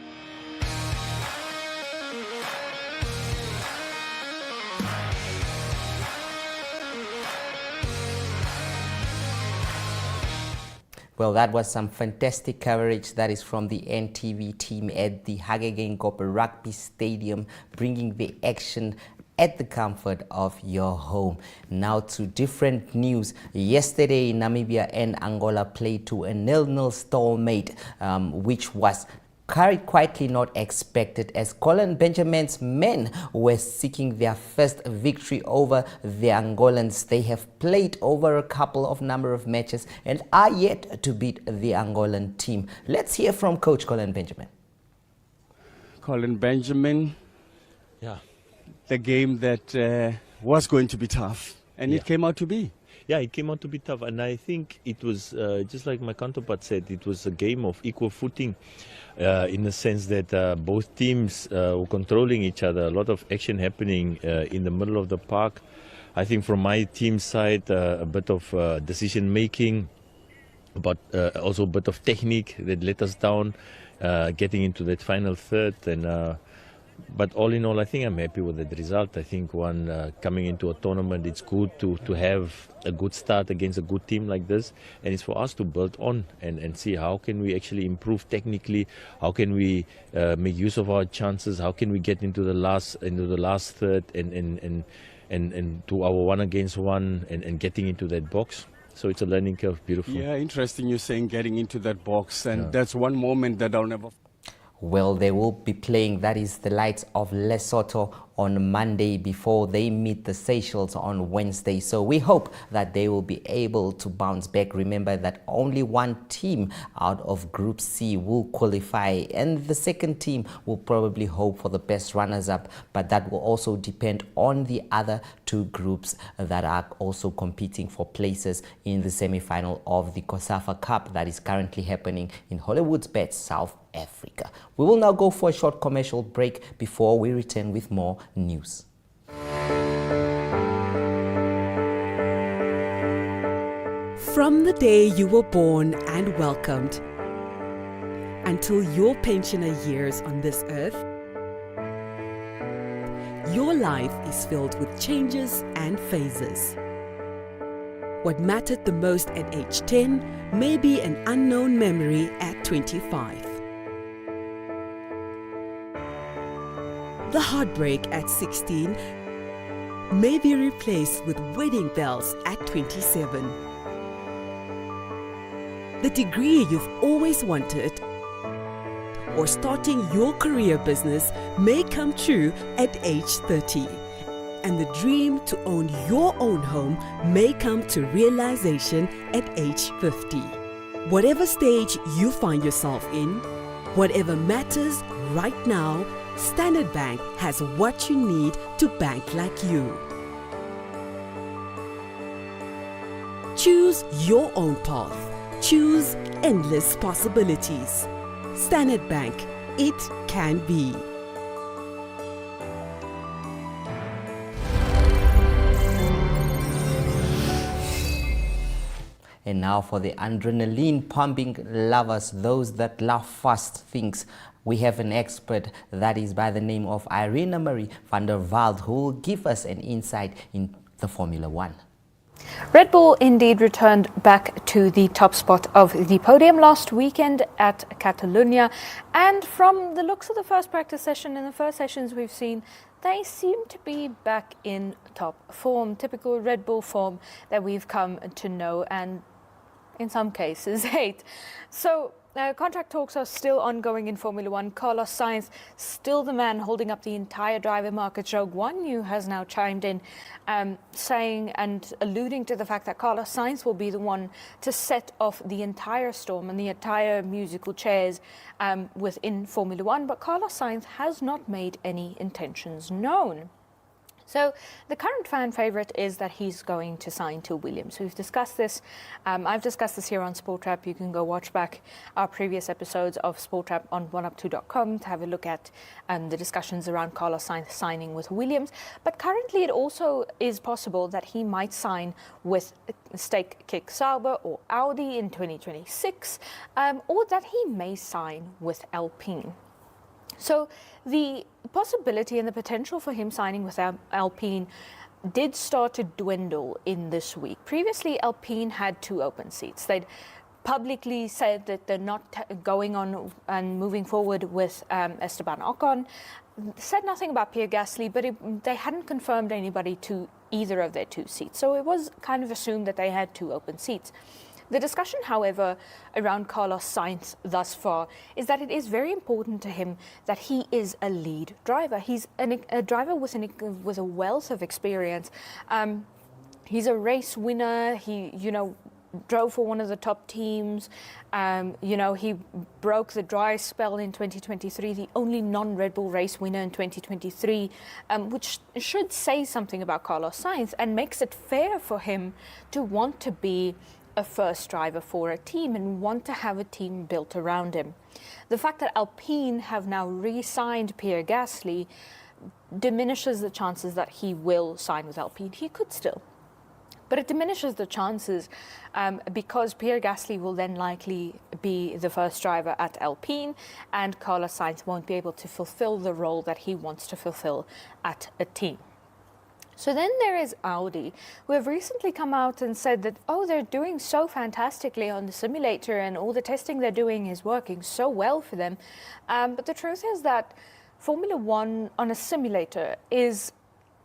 Well, that was some fantastic coverage. That is from the NTV team at the Hagegeenkop Rugby Stadium, bringing the action at the comfort of your home. Now to different news. Yesterday, Namibia and Angola played to a 0-0 stalemate, which was quietly not expected, as Colin Benjamin's men were seeking their first victory over the Angolans. They have played over a number of matches and are yet to beat the Angolan team. Let's hear from Coach Colin Benjamin. Colin Benjamin, yeah, the game that was going to be tough, and it came out to be. Yeah, it came out to be tough, and I think it was, just like my counterpart said, it was a game of equal footing, in the sense that both teams were controlling each other, a lot of action happening in the middle of the park. I think from my team side, a bit of decision making, but also a bit of technique that let us down, getting into that final third. And but all in all, I think I'm happy with the result. I think coming into a tournament, it's good to have a good start against a good team like this, and it's for us to build on and see how can we actually improve technically, how can we make use of our chances, how can we get into the last third and do our 1-against-1 and getting into that box. So it's a learning curve. Beautiful. Yeah, interesting you're saying getting into that box, and that's one moment that I'll never. Well, they will be playing, that is the Lights of Lesotho, on Monday before they meet the Seychelles on Wednesday. So we hope that they will be able to bounce back. Remember that only one team out of Group C will qualify, and the second team will probably hope for the best runners-up, but that will also depend on the other two groups that are also competing for places in the semi-final of the COSAFA Cup that is currently happening in Hollywood's South Africa. We will now go for a short commercial break before we return with more news. From the day you were born and welcomed until your pensioner years on this earth, your life is filled with changes and phases. What mattered the most at age 10 may be an unknown memory at 25. The heartbreak at 16 may be replaced with wedding bells at 27. The degree you've always wanted or starting your career business may come true at age 30. and the dream to own your own home may come to realization at age 50. Whatever stage you find yourself in, whatever matters right now, Standard Bank has what you need to bank like you. Choose your own path. Choose endless possibilities. Standard Bank, it can be. And now for the adrenaline pumping lovers, those that love fast things. We have an expert that is by the name of Irina Marie van der Walt, who will give us an insight in the Formula One. Red Bull indeed returned back to the top spot of the podium last weekend at Catalonia, and from the looks of the first practice session and the first sessions we've seen, they seem to be back in top form, typical Red Bull form that we've come to know and in some cases hate. So contract talks are still ongoing in Formula One. Carlos Sainz, still the man holding up the entire driver market. Zhou Guanyu has now chimed in, saying and alluding to the fact that Carlos Sainz will be the one to set off the entire storm and the entire musical chairs within Formula One. But Carlos Sainz has not made any intentions known. So the current fan favourite is that he's going to sign to Williams. We've discussed this. I've discussed this here on Sport Trap. You can go watch back our previous episodes of Sport Trap on oneup2.com to have a look at the discussions around Carlos Sainz signing with Williams. But currently it also is possible that he might sign with Stake Kick Sauber or Audi in 2026, or that he may sign with Alpine. So the possibility and the potential for him signing with Alpine did start to dwindle in this week. Previously, Alpine had 2 open seats. They'd publicly said that they're not going on and moving forward with Esteban Ocon. Said nothing about Pierre Gasly, but they hadn't confirmed anybody to either of their 2 seats. So it was kind of assumed that they had 2 open seats. The discussion, however, around Carlos Sainz thus far is that it is very important to him that he is a lead driver. He's a driver with a wealth of experience. He's a race winner. He, drove for one of the top teams. He broke the dry spell in 2023, the only non-Red Bull race winner in 2023, which should say something about Carlos Sainz and makes it fair for him to want to be a first driver for a team and want to have a team built around him. The fact that Alpine have now re-signed Pierre Gasly diminishes the chances that he will sign with Alpine. He could still, but it diminishes the chances because Pierre Gasly will then likely be the first driver at Alpine, and Carlos Sainz won't be able to fulfill the role that he wants to fulfill at a team. So then there is Audi, who have recently come out and said that, they're doing so fantastically on the simulator and all the testing they're doing is working so well for them. But the truth is that Formula One on a simulator is,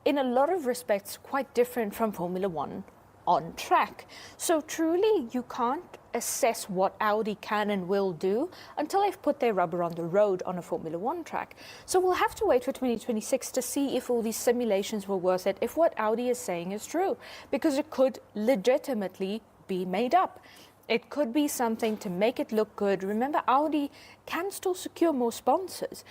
in a lot of respects, quite different from Formula One on track. So truly, you can't assess what Audi can and will do until they've put their rubber on the road on a Formula One track. So we'll have to wait for 2026 to see if all these simulations were worth it, if what Audi is saying is true, because it could legitimately be made up. It could be something to make it look good. Remember, Audi can still secure more sponsors.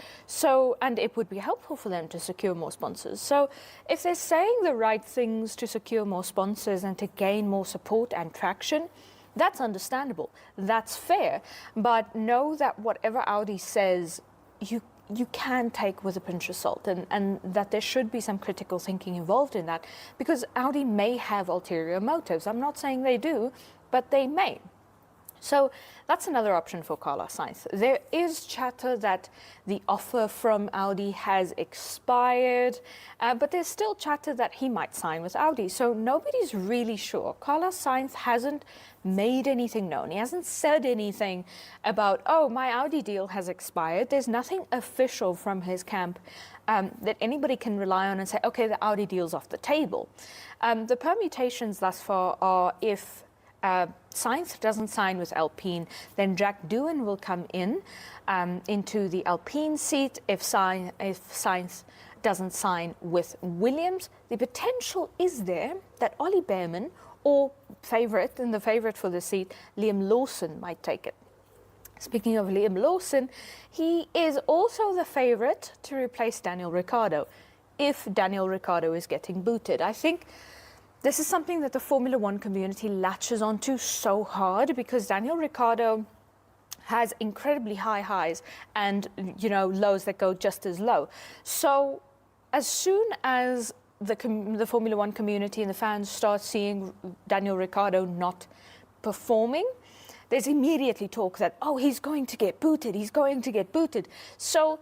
And it would be helpful for them to secure more sponsors. So if they're saying the right things to secure more sponsors and to gain more support and traction, that's understandable. That's fair. But know that whatever Audi says, you can take with a pinch of salt, and that there should be some critical thinking involved in that, because Audi may have ulterior motives. I'm not saying they do, but they may. So that's another option for Carlos Sainz. There is chatter that the offer from Audi has expired, but there's still chatter that he might sign with Audi. So nobody's really sure. Carlos Sainz hasn't made anything known. He hasn't said anything about, my Audi deal has expired. There's nothing official from his camp that anybody can rely on and say, okay, the Audi deal's off the table. The permutations thus far are, if Sainz doesn't sign with Alpine, then Jack Doohan will come into the Alpine seat. If Sainz doesn't sign with Williams, the potential is there that Ollie Behrman or the favourite for the seat, Liam Lawson, might take it. Speaking of Liam Lawson, he is also the favourite to replace Daniel Ricciardo if Daniel Ricciardo is getting booted. I think this is something that the Formula One community latches onto so hard because Daniel Ricciardo has incredibly high highs and, you know, lows that go just as low. So as soon as the Formula One community and the fans start seeing Daniel Ricciardo not performing, there's immediately talk that, oh, he's going to get booted, he's going to get booted. So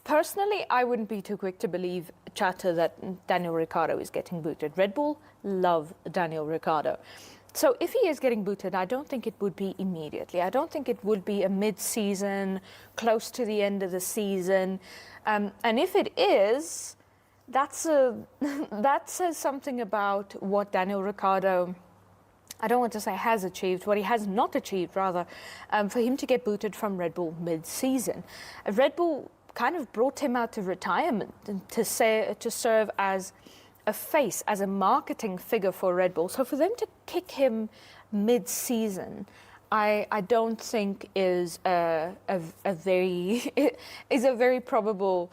personally, I wouldn't be too quick to believe chatter that Daniel Ricciardo is getting booted. Red Bull love Daniel Ricciardo. So if he is getting booted, I don't think it would be immediately. I don't think it would be a mid-season, close to the end of the season. And if it is, that says something about what Daniel Ricciardo, I don't want to say has achieved, what he has not achieved, rather, for him to get booted from Red Bull mid-season. Red Bull kind of brought him out of retirement to serve as a face, as a marketing figure for Red Bull. So for them to kick him mid-season, I don't think is a very probable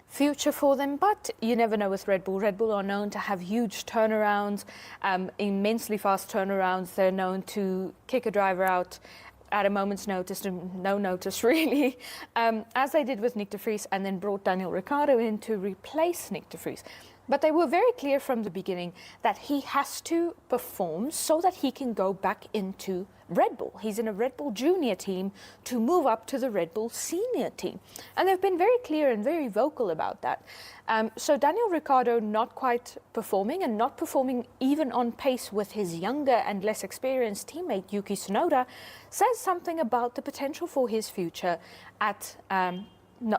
future for them, but you never know with Red Bull. Red Bull are known to have huge turnarounds, immensely fast turnarounds. They're known to kick a driver out at a moment's notice, no notice really, as they did with Nick de Vries, and then brought Daniel Ricciardo in to replace Nick de Vries. But they were very clear from the beginning that he has to perform so that he can go back into Red Bull. He's in a Red Bull junior team to move up to the Red Bull senior team. And they've been very clear and very vocal about that. So Daniel Ricciardo not quite performing, and not performing even on pace with his younger and less experienced teammate Yuki Tsunoda, says something about the potential for his future at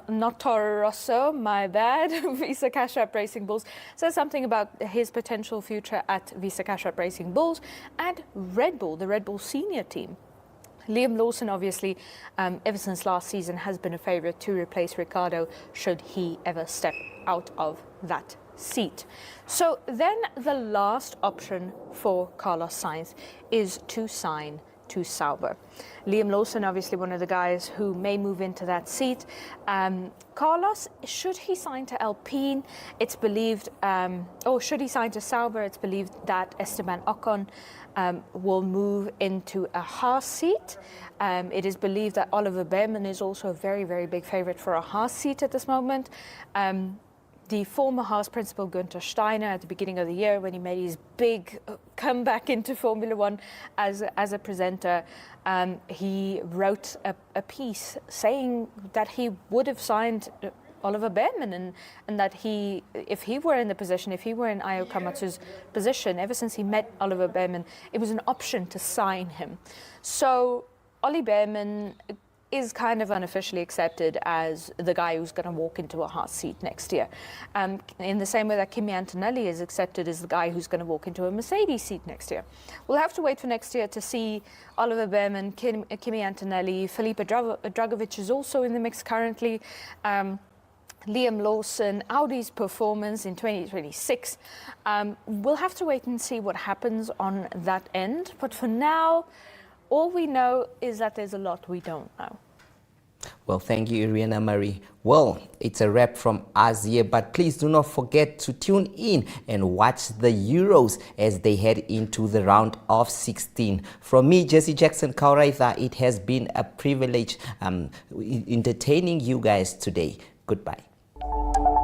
not Toro Rosso, my bad, Visa Cash App Racing Bulls, says something about his potential future at Visa Cash App Racing Bulls and Red Bull, the Red Bull senior team. Liam Lawson, obviously, ever since last season, has been a favourite to replace Ricciardo should he ever step out of that seat. So then the last option for Carlos Sainz is to sign to Sauber. Liam Lawson, obviously one of the guys who may move into that seat. Carlos, should he sign to Alpine, it's believed, or should he sign to Sauber, it's believed that Esteban Ocon will move into a Haas seat. It is believed that Oliver Behrman is also a very, very big favourite for a Haas seat at this moment. The former Haas principal Günther Steiner, at the beginning of the year when he made his big comeback into Formula One as a presenter, he wrote a piece saying that he would have signed Oliver Behrman and that if he were in the position, if he were in Ayo Komatsu's position, ever since he met Oliver Behrman, it was an option to sign him. So Ollie Behrman is kind of unofficially accepted as the guy who's going to walk into a Haas seat next year. In the same way that Kimi Antonelli is accepted as the guy who's going to walk into a Mercedes seat next year. We'll have to wait for next year to see Oliver Behrman, Kimi Antonelli, Felipe Dragovic is also in the mix currently. Liam Lawson, Audi's performance in 2026. We'll have to wait and see what happens on that end. But for now, all we know is that there's a lot we don't know. Well, thank you, Irina Marie. Well, it's a wrap from us here, but please do not forget to tune in and watch the Euros as they head into the round of 16. From me, Jesse Jackson Kauraitha, it has been a privilege entertaining you guys today. Goodbye.